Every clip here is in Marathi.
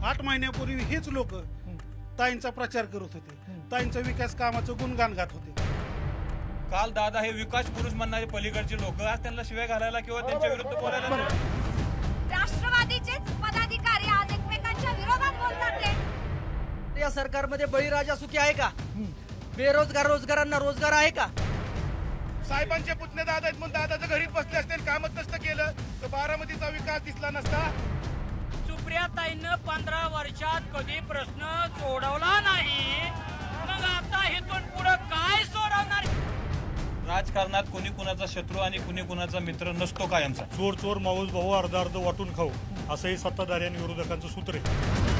8 महिन्यापूर्वी हेच लोक ताईंचा प्रचार करत होते, ताईंच्या विकास कामाचं गुणगान गात होते. काल दादा हे विकास पुरुष म्हणणारे पलीकडचे लोक आज त्यांना शिवाय घालायला किंवा त्यांच्या विरुद्ध बोलायला राष्ट्रवादीचेच पदाधिकारी आज एकमेकांच्या विरोधात बोलतात. या सरकारमध्ये बळीराजा सुखी आहे का? बेरोजगार रोजगारांना रोजगार आहे का? साहेबांचे पुतणे दादा आहेत म्हणून दादाचं घरीच बसले असते, कामच नसतं केलं तर बारामतीचा विकास दिसला नसता. सुप्रियाताईंना 15 वर्षात कधी प्रश्न सोडवला नाही, मग आता इथून पुढे काय सोडवणार? राजकारणात कोणी कुणाचा शत्रू आणि कुणी कुणाचा मित्र नसतो कायमचा. चोर चोर माऊस भाऊ अर्ध अर्ध वाटून खाऊ असंही सत्ताधारी आणि विरोधकांचं सूत्र आहे.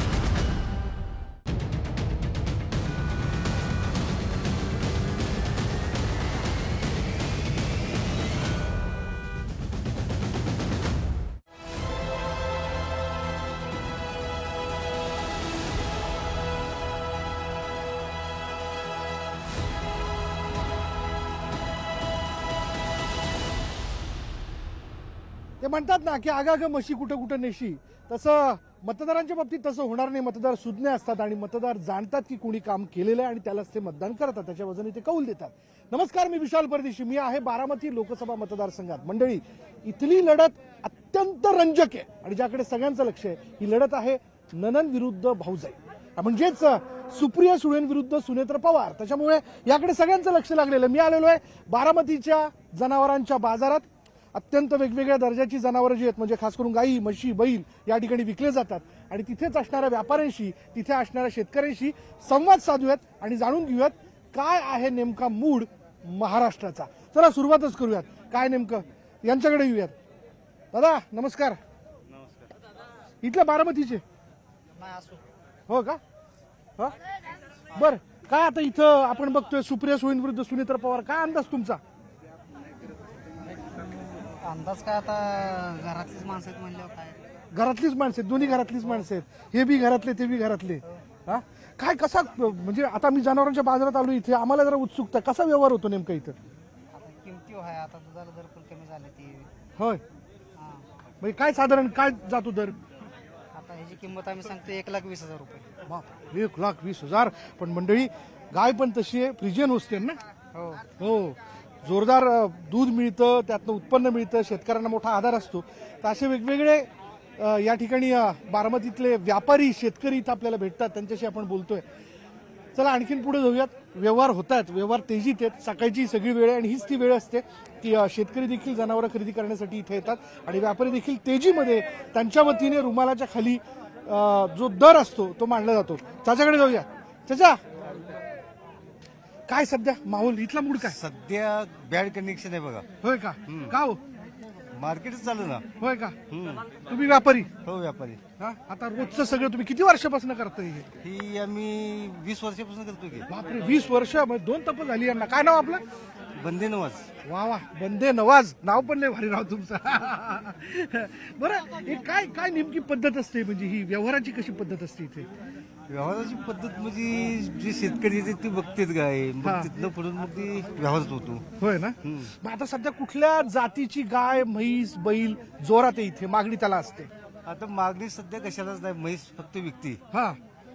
ते म्हणतात ना की आगाग म्हशी कुठं कुठं नेशी, तसं मतदारांच्या बाबतीत तसं होणार नाही. मतदार सुज्ञ असतात आणि मतदार जाणतात की कोणी काम केलेलं आहे आणि त्यालाच ते मतदान करतात, त्याच्या वजने ते कौल देतात. नमस्कार, मी विशाल परदेशी. मी आहे बारामती लोकसभा मतदारसंघात. मंडळी, इथली लढत अत्यंत रंजक आहे आणि ज्याकडे सगळ्यांचं लक्ष आहे ही लढत आहे ननन विरुद्ध भाऊजाई, म्हणजेच सुप्रिया सुळेंविरुद्ध सुनेत्र पवार. त्याच्यामुळे याकडे सगळ्यांचं लक्ष लागलेलं. मी आलेलो आहे बारामतीच्या जनावरांच्या बाजारात. अत्यंत वेगवेगळ्या दर्जाची जनावरं जी आहेत, म्हणजे खास करून गाई, म्हशी, बैल या ठिकाणी विकले जातात आणि तिथेच असणाऱ्या व्यापाऱ्यांशी, तिथे असणाऱ्या शेतकऱ्यांशी संवाद साधूयात आणि जाणून घेऊयात काय आहे नेमका मूड महाराष्ट्राचा. चला सुरुवातच करूयात. काय नेमकं यांच्याकडे येऊयात. दादा नमस्कार. इथल्या बारामतीचे हो का? हो बर. काय आता इथं आपण बघतोय सुप्रिया सुळेंविरुद्ध सुनेत्र पवार, काय अंदाज तुमचा? अंदाज काय, आता घरातलीच माणसं आहेत म्हणल्यावर काय? घरातलीच माणसं आहेत, दोन्ही घरातलीच माणसं आहेत. हे बी घरातले ते बी घरातले. हा काय कसा, म्हणजे आता मी जनावरांच्या बाजारात आलो इथे, आम्हाला जरा उत्सुकता कसा व्यवहार होतो नेमका इथं? आता किमती आहे, आता दुधाला दर पण कमी झाले ती. होय, म्हणजे काय साधारण काय जातो दर? आता ह्याची किंमत आम्ही सांगतो 1,20,000 रुपये. बाप, 1,20,000. पण मंडळी गाय पण तशी आहे, फ्रिजियन होस्टेन ना. हो हो, जोरदार दूध मिळतं, त्यातनं उत्पन्न मिळतं, शेतकऱ्यांना मोठा आधार असतो. तर असे वेगवेगळे या ठिकाणी बारामतीतले व्यापारी शेतकरी इथं आपल्याला भेटतात, त्यांच्याशी आपण बोलतोय. चला आणखीन पुढे जाऊयात. व्यवहार होत आहेत, व्यवहार तेजीत आहेत. सकाळची सगळी वेळ आहे आणि हीच ती वेळ असते की शेतकरी देखील जनावरं खरेदी करण्यासाठी इथे येतात आणि व्यापारी देखील तेजीमध्ये त्यांच्या वतीने रुमालाच्या खाली जो दर असतो तो मांडला जातो. त्याच्याकडे जाऊया. चाचा, काय सध्या माहोल इथला मूड काय? सध्या बॅड कंडिशन आहे बघा. होय का? का हो? मार्केटच चालू ना. होय का? तुम्ही व्यापारी? हो व्यापारी. आता रोजचं सगळं तुम्ही किती वर्षापासून करताय? ही आम्ही 20 वर्षापासून करतो की. बापरे, 20 वर्ष, 2 तप झाली यांना. काय नाव आपलं? बंदे नवाज. वा वा, बंदे नवाज, नाव पण नाही भारी राव तुमचं. बरं, हे काय काय नेमकी पद्धत असते, म्हणजे ही व्यवहाराची कशी पद्धत असते इथे? व्यवहाराची पद्धत म्हणजे जे शेतकरी येते ते बघतेत गाय, मग तिथनं पुढून मग ती व्यवहारच होतो. होय ना. मग आता सध्या कुठल्या जातीची गाय, म्हैस, बैल जोरात आहे इथे, मागणी त्याला असते? आता मागणी सध्या कशालाच नाही, म्हैस फक्त विकते. हा,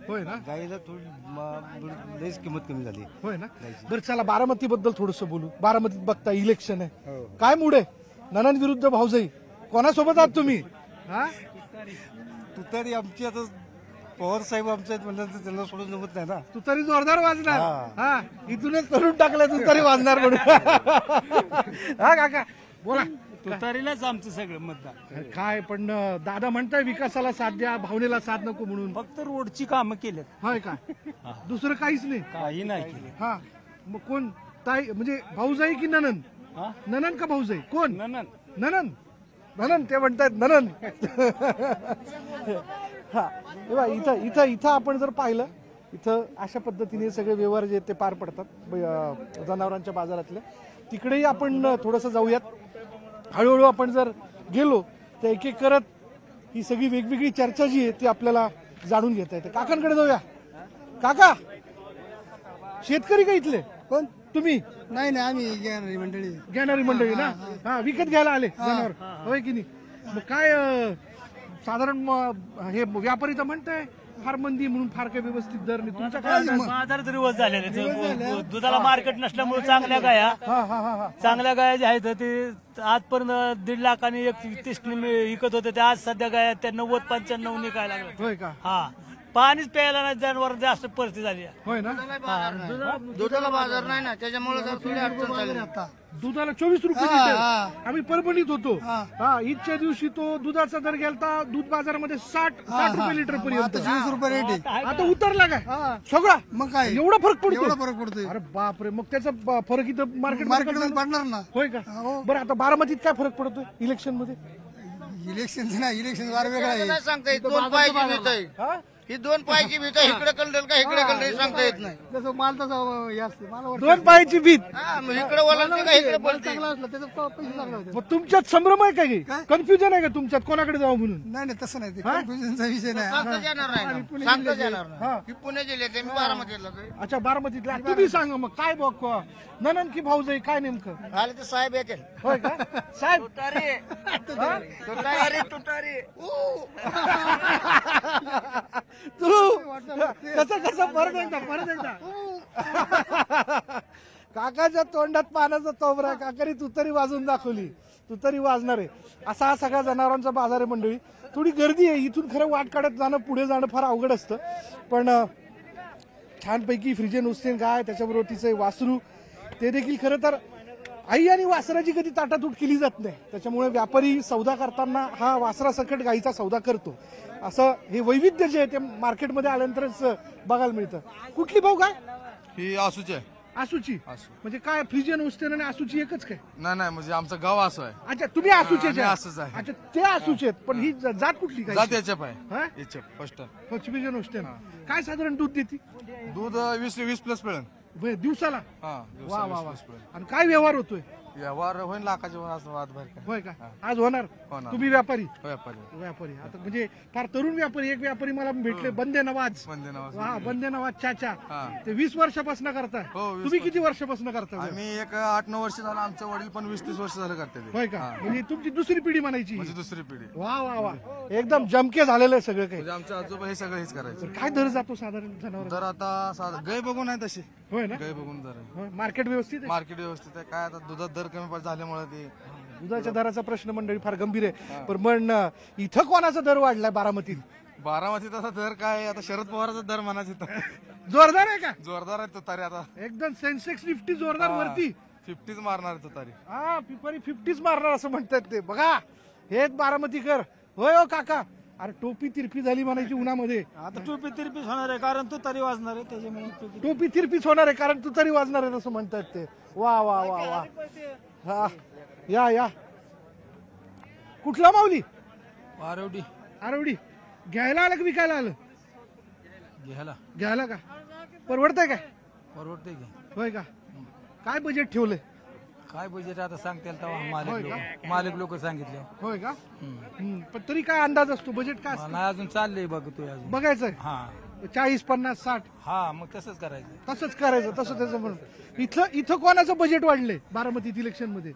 होय ना. गायला थोडी लईच किंमत कमी झाली. होय ना. बरं चला बारामती बद्दल थोडस बोलू. बारामतीत बघता इलेक्शन आहे, काय मूड आहे? ननन विरुद्ध भाऊजाई, कोणासोबत आहात तुम्ही? हा, तुतारी आमची आता पवार साहेब आमच्या म्हणलं तर त्यांना सोडून जमत नाही ना. तुतारी जोरदार वाजणार. हा, इथूनच करून टाकलं तुतारी वाजणार म्हणून. हा काका बोला. तुतारीलाच आमचं सगळं मतदान. काय पण दादा म्हणताय विकासाला साथ द्या, भावनेला साथ नको म्हणून. फक्त रोडची कामं केलेत. होय का? दुसरं काहीच नाही? काही नाही केले. हा, मग कोण ताई, म्हणजे भाऊजाई की ननन? ननन का भाऊजाई? कोण? ननन. ननन. ननन ते म्हणतायत ननन. हा, इथं इथं इथं आपण जर पाहिलं, इथं अशा पद्धतीने सगळे व्यवहार जे ते पार पडतात जनावरांच्या बाजारातले. तिकडेही आपण थोडंसं जाऊयात. हळूहळू आपण जर गेलो तर एक एक करत ही सगळी वेगवेगळी चर्चा जी आहे ती आपल्याला जाणून घेता येते. काकांकडे जाऊया. काका, शेतकरी का इथले? कोण तुम्ही? नाही नाही, आम्ही घेणारी मंडळी. घेणारी मंडळी ना. हा, विकत घ्यायला आले जनावर, होय की नाही? मग काय साधारण हे व्यापारी तर म्हणताय फार मंदी म्हणून फार काही व्यवस्थित दर नाही. तुमचा काय अंदाज? बाजार तरी वज झालेले दुधाला मार्केट नसल्यामुळे चांगल्या गाया चांगल्या गाया ज्या आहेत ते आजपर्यंत 1.5 लाख आणि 31 विकत होते ते आज सध्या गाया त्या 90-95 निघायला लागल्या. होय का? हा पाणीच प्यायला नाही जनावर जास्त परिस्थिती झाली आहे. होय ना? दुधाला बाजार नाही ना त्याच्यामुळे थोडी अडचण झाली आता. दुधाला 24 रुपये लिटर. आम्ही परभणीत होतो. ईदच्या दिवशी तो दुधाचा दर गेलता दूध बाजारामध्ये 60 रुपये लिटर पर्यंत. 20 रुपये रेट आहे. आता उतरला काय सगळा? मग काय एवढा फरक पडतो? एवढा फरक पडतोय. अरे बापरे. मग त्याचा फरक इथं मार्केटमध्ये पडणार ना. होय का? बरं आता बारामतीत काय फरक पडतोय इलेक्शन मध्ये? इलेक्शन नाही, इलेक्शन वार वेगळा आहे. सांगता येत 2 पायाची भीत आहे. ही 2 पायाची भीत आहे. इकडे कळलं का इकडे कळलं सांगता येत नाही. जसं माल तसा हे असते. मला 2 पायाची भीत. इकडे वळलं का इकडे माल चांगला असला त्याचा पैसे चांगला होते. मग तुमच्यात संभ्रम आहे का? कन्फ्युजन आहे का तुमच्यात कोणाकडे जावं म्हणून? नाही तसं नाही. ते कन्फ्युजनचा विषय नाही. सांगताच येणार नाही ना. सांगताच येणार नाही. ही पुणे जिल्ह्यात मी बारामतीला अच्छा बारामतीतला. तुम्ही सांगा मग काय बघ ननन की भाऊजाई काय नेमकं? आले तर साहेब येतील. होय का साहेब? तू कसं परत एकदा काकाच्या तोंडात पाण्याचा तोबरा. काकाने तू तरी वाजून दाखवली. तू तरी वाजणार आहे. असा हा सगळ्या जनावरांचा बाजार आहे मंडळी. थोडी गर्दी आहे इथून. खरं वाट काढत जाणं पुढे जाणं फार अवघड असतं. पण छानपैकी फ्रिजेन उस्तेन गाय त्याच्याबरोबर तिचं वासरू ते देखील खरं तर आई आणि वासराची कधी ताटातूट केली जात नाही. त्याच्यामुळे व्यापारी सौदा करताना हा वासरासकट गाईचा सौदा करतो. असं हे वैविध्य जे आहे ते मार्केटमध्ये आल्यानंतरच बघायला मिळतं. कुठली भाऊ काय? ही आसूची आहे. आसूची म्हणजे काय? फ्रिजियन उस्तेन आणि आसूची एकच काय? नाही म्हणजे आमचं गाव आसू आहे. अच्छा तुम्ही आसूचे? आसूच आहे. अच्छा ते आसूचे आहेत. पण ही जात कुठली काय? जात याच्या आहे फर्स्ट फ्रिजियन उस्तेन. काय साधारण दूध देते? दूध 20 प्लस पिळण दिवसाला. हा वा वा वा. आणि काय व्यवहार होतोय? व्यवहार होईल लाखाच्या वर असं वाद बाहेर. होय का? आज होणार? तुम्ही व्यापारी? व्यापारी आता म्हणजे फार तरुण व्यापारी. एक व्यापारी मला भेटले बंदे नवाज. बंदे नवाज चाचा. ते 20 वर्षापासून करताय. तुम्ही किती वर्षापासून करताय? आम्ही एक 8-9 वर्ष झालं. आमचे वडील पण 20-30 वर्ष झालं करतात. होय का? म्हणजे तुमची दुसरी पिढी म्हणायची? म्हणजे दुसरी पिढी. वा वा वा. एकदम जमके झालेलं आहे सगळं काही. म्हणजे आमचे आजोबा हे सगळं हेच करायचं. काय दर जातो साधारण जनावर? तर आता गाय बघून आहे तशी. होय ना? गाय बघून जर मार्केट व्यवस्थित? मार्केट व्यवस्थित आहे. काय आता दुधात दर कमी झाल्यामुळे ते दुधाच्या दराचा प्रश्न मंडळी फार गंभीर आहे. पण इथं कोणाचा दर वाढलाय बारामतीत? बारामतीत आता दर काय? आता शरद पवाराचा दर म्हणायचा जोरदार आहे का? जोरदार आहे तुतारी. आता एकदम सेन्सेक्स निफ्टी जोरदार वरती 50च मारणार आहे तुतारी. हा पिपरी 50च मारणार असं म्हणतात ते. बघा हेच बारामतीकर. होय हो काका. अरे टोपी तिरपी झाली म्हणायची उन्हामध्ये. आता टोपी तिरपीच होणार आहे कारण तू तरी वाजणार आहे त्याच्यामुळे टोपी तिरपीच होणार आहे कारण तू तरी वाजणार आहे असं म्हणतात ते. वा वा वा वा. हा या कुठला माऊली? आरवडी. घ्यायला आलं की विकायला आलं? घ्यायला का? परवडतंय काय? परवडते की. होय का? काय बजेट ठेवलंय? काय बजेट आता सांगते मालिक लोक सांगितले. होय का? पण तरी काय अंदाज असतो? बजेट काय असतं? नाही अजून चाललंय बघतोय अजून. बघायचंय? हा 40, 50, 60. हा मग तसंच करायचं. तसंच करायचं. तसं त्याचं म्हणून इथं कोणाचं बजेट वाढलंय बारामतीत इलेक्शन मध्ये?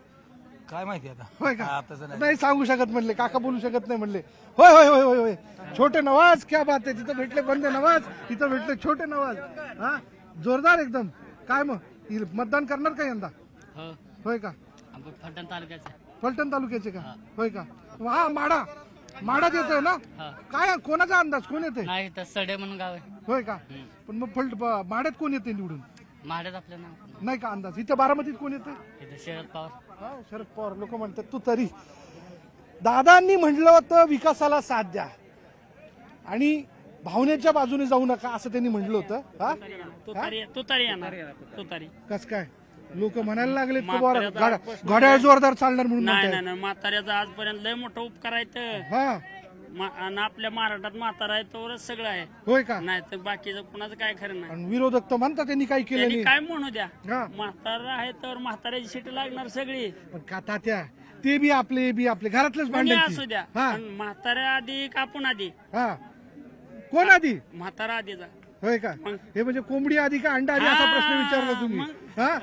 काय माहिती आता. होय का? तसं नाही सांगू शकत म्हणले. काका बोलू शकत नाही म्हणले. होय होय होय होय होय. छोटे नवाज क्या बात आहे. तिथं भेटले बंदे नवाज, तिथं भेटले छोटे नवाज. हा जोरदार एकदम. काय मग मतदान करणार का यंदा? होय का? फलटण तालुक्याचे का? होय का? हा माडात येतोय ना? काय कोणाचा अंदाज? कोण येते? नाही तर सडे म्हणून गाव आहे. होय का? पण मग माड्यात कोण येते निवडून? माड्यात आपलं नाव नाही का अंदाज? इथं बारामतीत कोण येते? शरद पवार. शरद पवार. लोक म्हणतात तू तरी. दादांनी म्हटलं होतं विकासाला साथ द्या आणि भावनेच्या बाजूने जाऊ नका असं त्यांनी म्हटलं होतं. तुतारी येणार. तुतारी कस काय? लोक म्हणायला लागले घड्याळ जोरदार चालणार म्हणून. नाही म्हाताऱ्याचा आजपर्यंत लय मोठा उपकार आहे. हा आपल्या महाराष्ट्रात म्हातारा आहे तोवरच सगळं आहे. होय का? नाही तर बाकीचं कुणाचं काय खरं नाही. विरोधक तर म्हणतात त्यांनी काही केलं नाही. काय म्हणू द्या. म्हातारा आहे तर म्हाताऱ्याची सीट लागणार सगळी. पण का तात्या ते बी आपले घरातलेच भांडायचे असू द्या. म्हाताऱ्या आधी कापून आधी. हा कोण आधी? म्हातारा आधीचा. होय का? हे म्हणजे कोंबडी आधी का अंडा आधी असा प्रश्न विचारला तुम्ही. हा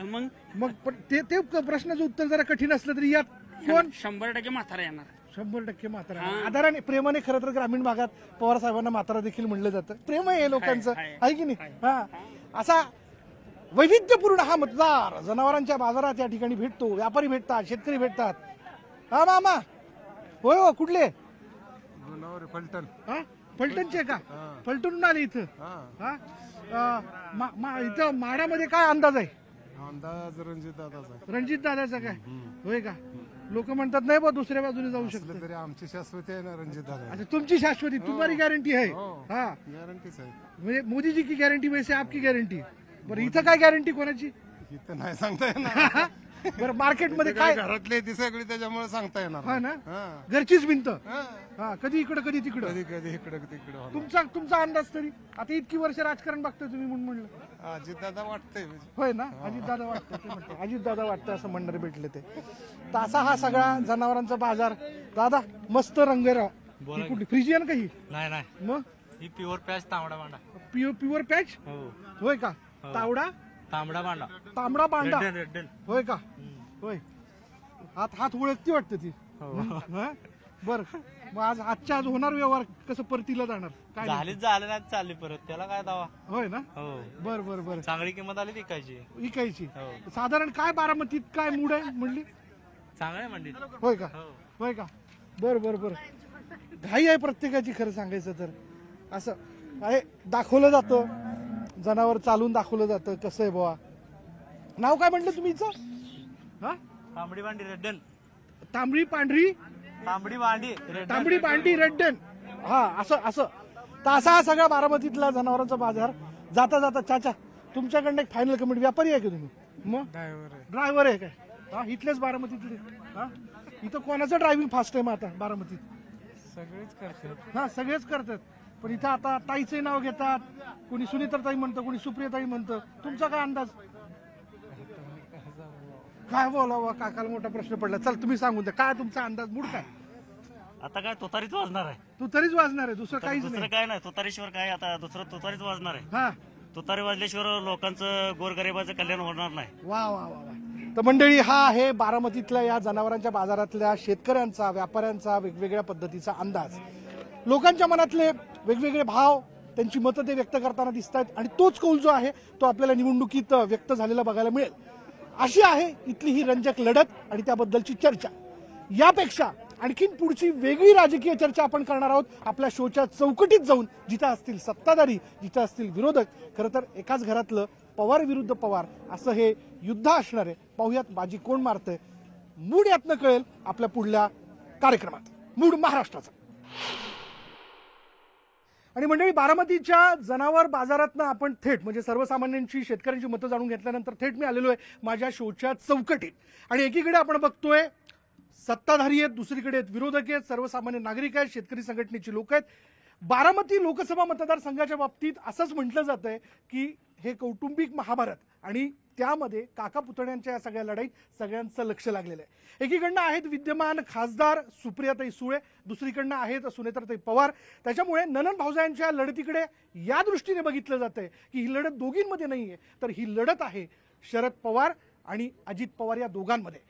मग पण ते प्रश्नाचं उत्तर जरा कठीण असलं तरी यात कोण? 100% म्हातारा येणार. 100% म्हातारा आदराने प्रेमाने खरं तर ग्रामीण भागात पवार साहेबांना म्हातारा देखील म्हणलं जातं. प्रेम आहे लोकांचं, आहे की नाही? हा, असा वैविध्यपूर्ण हा मतदार जनावरांच्या बाजारात या ठिकाणी भेटतो. व्यापारी भेटतात, शेतकरी भेटतात. हा मामा, होय हो, कुठले? फलटण. हा, फलटणचे का? फलटणून आले इथं. हा, इथं माडामध्ये काय अंदाज आहे? अंदाज रणजित दादाचा. रणजित दादाचा काय? होय का? लोक म्हणतात नाही बा दुसऱ्या बाजूने जाऊ शकतं. तरी आमची शाश्वती आहे ना रणजित दादा. अच्छा, तुमची शाश्वती, तुम्हारी गॅरंटी आहे? हा, गॅरंटीच आहे. म्हणजे मोदी जी की गॅरंटी वैसे आपकी गॅरंटी. बरं, इथं काय गॅरंटी कोणाची? इथं नाही सांगता येणार. बरं, मार्केटमध्ये काय? घरातले ती सगळी त्याच्यामुळे सांगता येणार. हा ना, घरचीच भिंत. हा, कधी इकडं कधी तिकडं. कधी कधी इकडे तिकडे. तुमचा अंदाज तरी? आता इतकी वर्ष राजकारण बघतोय तुम्ही म्हणून म्हणलं. अजित दादा वाटतंय. होय ना, अजित दादा वाटतं. ते म्हणते अजित दादा वाटतं असं म्हणणारे भेटले ते. तर असा हा सगळा जनावरांचा बाजार. दादा मस्त रंगेरा. ही कुठली फ्रिजियन का ही? नाही नाही, मग ही प्युअर पॅच तांबडा बांडा. Pure patch? होय का? तांबडा बांडा. तांबडा बांडा. रेड्डन. होय का? होय. हात ओळखती वाटतं ती. बर, मग आजच्या आज होणार व्यवहार कसं परतीला जाणार? काय झालं नाही, चालली परत. त्याला काय दावा? होय ना. हो, बर बर बर. चांगली किंमत आली विकायची. साधारण काय बारामतीत काय मूड आहे म्हणली? चांगलं आहे मंडीत. होय का? होय का? बर बर बर. घाई आहे प्रत्येकाची खरं सांगायचं तर. असं आहे, दाखवलं जातं जनावर, चालून दाखवलं जातं कसं आहे बुवा. नाव काय म्हटलं तुम्ही हिचं? हा, तांबडी बांडी रेड्डन. तांबडी पांढरी तांबडी बांडी तांबडी बांडी रेड्डन. हा, असं तर असा हा सगळा बारामतीतला जनावरांचा बाजार. जाता जाता चाचा, तुमच्याकडनं एक फायनल कमेंट. व्यापारी आहे का तुम्ही? मग ड्रायव्हर आहे काय? हा, इथलेच बारामतीतले. हा, इथं कोणाचं ड्रायव्हिंग फास्ट आहे मग आता बारामतीत? सगळेच करतात. हा, सगळेच करतात. पण इथं आता ताईचे नाव घेतात, कोणी सुनीताताई म्हणतं, कोणी सुप्रियाताई म्हणतं. तुमचा काय अंदाज? काय बोलावं, काकाला मोठा प्रश्न पडला. चल तुम्ही सांगून द्या, काय तुमचा अंदाज? मूड काय? आता काय तुतारीच वाजणार आहे. तू तरीच वाजणार आहे, दुसरं काहीच दुसरं नाही. काय नाही, तुतारीशिवाय काय. आता दुसरं तुतारीच वाजणार आहे. हा, तुतारी वाजल्याशिवाय लोकांचं गोरगरिबाचं कल्याण होणार नाही. वा वा वा वा. तर मंडळी, हा आहे बारामतीतल्या या जनावरांच्या बाजारातल्या शेतकऱ्यांचा, व्यापाऱ्यांचा वेगवेगळ्या पद्धतीचा अंदाज. लोकांच्या मनातले वेगवेगळे भाव, त्यांची मतं ते व्यक्त करताना दिसत आहेत. आणि तोच कौल जो आहे तो आपल्याला निवडणुकीत व्यक्त झालेला बघायला मिळेल. अशी आहे इथली ही रंजक लढत आणि त्याबद्दलची चर्चा. यापेक्षा आणखीन पुढची वेगळी राजकीय चर्चा आपण करणार आहोत आपल्या शोच्या चौकटीत जाऊन, जिथं असतील सत्ताधारी, जिथं असतील विरोधक. खरं तर एकाच घरातलं पवार विरुद्ध पवार असं हे युद्ध असणार आहे. पाहूयात बाजी कोण मारतंय. मूड यातनं कळेल आपल्या पुढल्या कार्यक्रमात. मूड महाराष्ट्राचा. आणि मंडळी, बारामतीच्या जनावर बाजारातनं आपण थेट म्हणजे सर्वसामान्यांची, शेतकऱ्यांची मतं जाणून घेतल्यानंतर थेट मी आलेलो आहे माझ्या शोच्या चौकटीत. आणि एकीकडे आपण बघतोय सत्ताधारी आहेत, दुसरीकडे आहेत विरोधक आहेत, सर्वसामान्य नागरिक आहेत, शेतकरी संघटनेची लोक आहेत. बारामती लोकसभा मतदारसंघाच्या बाबतीत असंच म्हटलं जातंय की हे कौटुंबिक महाभारत आणि त्यामध्ये काका पुतण्यांच्या या सगळ्या लढाईत सगळ्यांचं लक्ष लागलेलं आहे. एकीकडनं आहेत विद्यमान खासदार सुप्रियाताई सुळे, दुसरीकडनं आहेत सुनेत्राताई पवार. त्याच्यामुळे ननंद भावजायांच्या लढतीकडे या दृष्टीने बघितलं जातंय की ही लढत दोघींमध्ये नाहीये, तर ही लढत आहे शरद पवार आणि अजित पवार या दोघांमध्ये.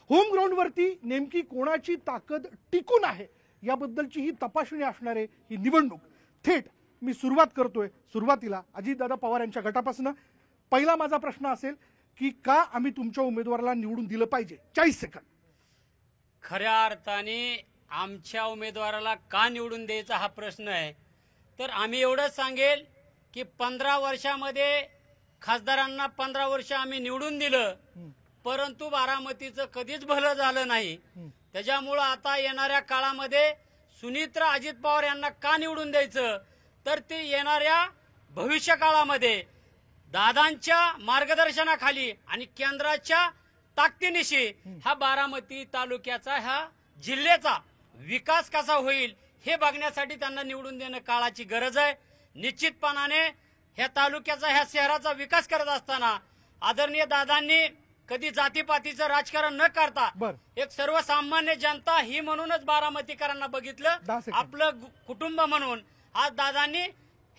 होम ग्राउंडवरती नेमकी कोणाची ताकद टिकून आहे याबद्दलची ही तपासणी असणार आहे ही निवडणूक. थेट मी सुरुवात करतोय. सुरुवातीला अजितदादा पवार यांच्या गटापासून. पहिला माझा प्रश्न असेल की का आम्ही तुमच्या उमेदवाराला निवडून दिलं पाहिजे? 40 सेकंद. खऱ्या अर्थाने आमच्या उमेदवाराला का निवडून द्यायचा हा प्रश्न आहे. तर आम्ही एवढंच सांगेल की 15 वर्षामध्ये खासदारांना 15 वर्ष आम्ही निवडून दिलं, परंतु बारामतीचं कधीच भलं झालं नाही. त्याच्यामुळं आता येणाऱ्या काळामध्ये सुनित्रा अजित पवार यांना का निवडून द्यायचं, तर ते येणाऱ्या भविष्य काळामध्ये दादांच्या मार्गदर्शनाखाली आणि केंद्राच्या ताकदीनिशी हा बारामती तालुक्याचा, ह्या जिल्ह्याचा विकास कसा होईल हे बघण्यासाठी त्यांना निवडून देणं काळाची गरज आहे. निश्चितपणाने ह्या तालुक्याचा, ह्या शहराचा विकास करत असताना आदरणीय दादांनी कधी जातीपातीचं राजकारण न करता एक सर्वसामान्य जनता ही म्हणूनच बारामतीकरांना बघितलं, आपलं कुटुंब म्हणून. आज दादांनी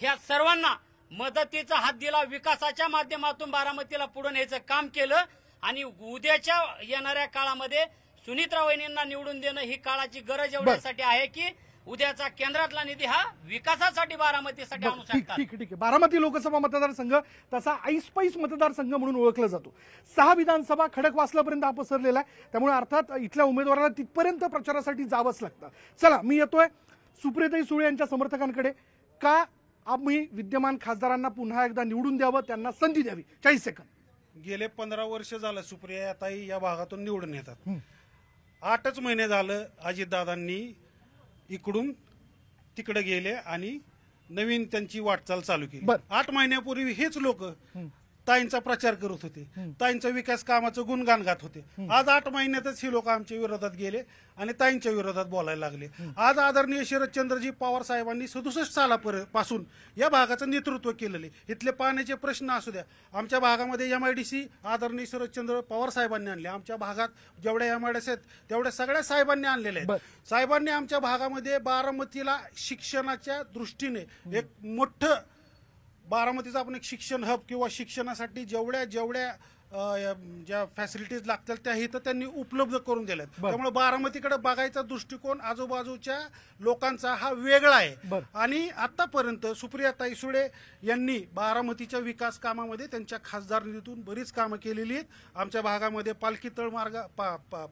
ह्या सर्वांना मदतीचा हात दिला, विकासाच्या माध्यमातून बारामतीला पुढे न्यायचं काम केलं आणि उद्याच्या येणाऱ्या काळामध्ये सुनीत्रा वहिनींना निवडून देणं ही काळाची गरज एवढ्यासाठी आहे की उद्याचा केंद्रातला निधी हा विकासासाठी बारामतीसाठी आणू शकतात. ठीक आहे. बारामती लोकसभा मतदारसंघ तसा ऐसपैस मतदारसंघ म्हणून ओळखला जातो. 6 विधानसभा खडकवासलापर्यंत हा पसरलेला आहे. त्यामुळे अर्थात इथल्या उमेदवाराला तिथपर्यंत प्रचारासाठी जावंच लागतं. चला, मी येतोय सुप्रियाताई सुळे यांच्या समर्थकांकडे. का आम्ही विद्यमान खासदारांना पुन्हा एकदा निवडून द्यावं, त्यांना संधी द्यावी? 40 सेकंद. गेले 15 वर्ष झालं सुप्रियाताई या भागातून निवडून येतात. 8च महिने झालं अजितदादांनी इकडून तिकडे गेले आणि नवीन त्यांची वाटचाल चालू केली. 8 महिन्यापूर्वी हेच लोक ताईंचा प्रचार करत होते, ताईंचा विकास कामाचं गुणगान गात होते. आज 8 महिन्यातच ही लोक आमच्या विरोधात गेले आणि ताईंच्या विरोधात बोलायला लागले. आज आदरणीय शरदचंद्रजी पवार साहेबांनी 67 सालापासून या भागाचं नेतृत्व केलेले. इथले पाण्याचे प्रश्न असू द्या, आमच्या भागामध्ये MIDC आदरणीय शरदचंद्र पवार साहेबांनी आणले. आमच्या भागात जेवढ्या MIDC आहेत तेवढ्या सगळ्या साहेबांनी आणलेल्या आहेत. साहेबांनी आमच्या भागामध्ये बारामतीला शिक्षणाच्या दृष्टीने एक मोठं बारामतीचा आपण एक शिक्षण हब किंवा शिक्षणासाठी जेवढ्या ज्या फॅसिलिटीज लागतील त्या इथं त्यांनी उपलब्ध करून दिल्यात. त्यामुळे बारामतीकडे बघायचा दृष्टिकोन आजूबाजूच्या लोकांचा हा वेगळा आहे. आणि आतापर्यंत सुप्रियाताई सुळे यांनी बारामतीच्या विकास कामामध्ये त्यांच्या खासदार निधीतून बरीच कामं केलेली आहेत. आमच्या भागामध्ये पालखी तळमार्ग,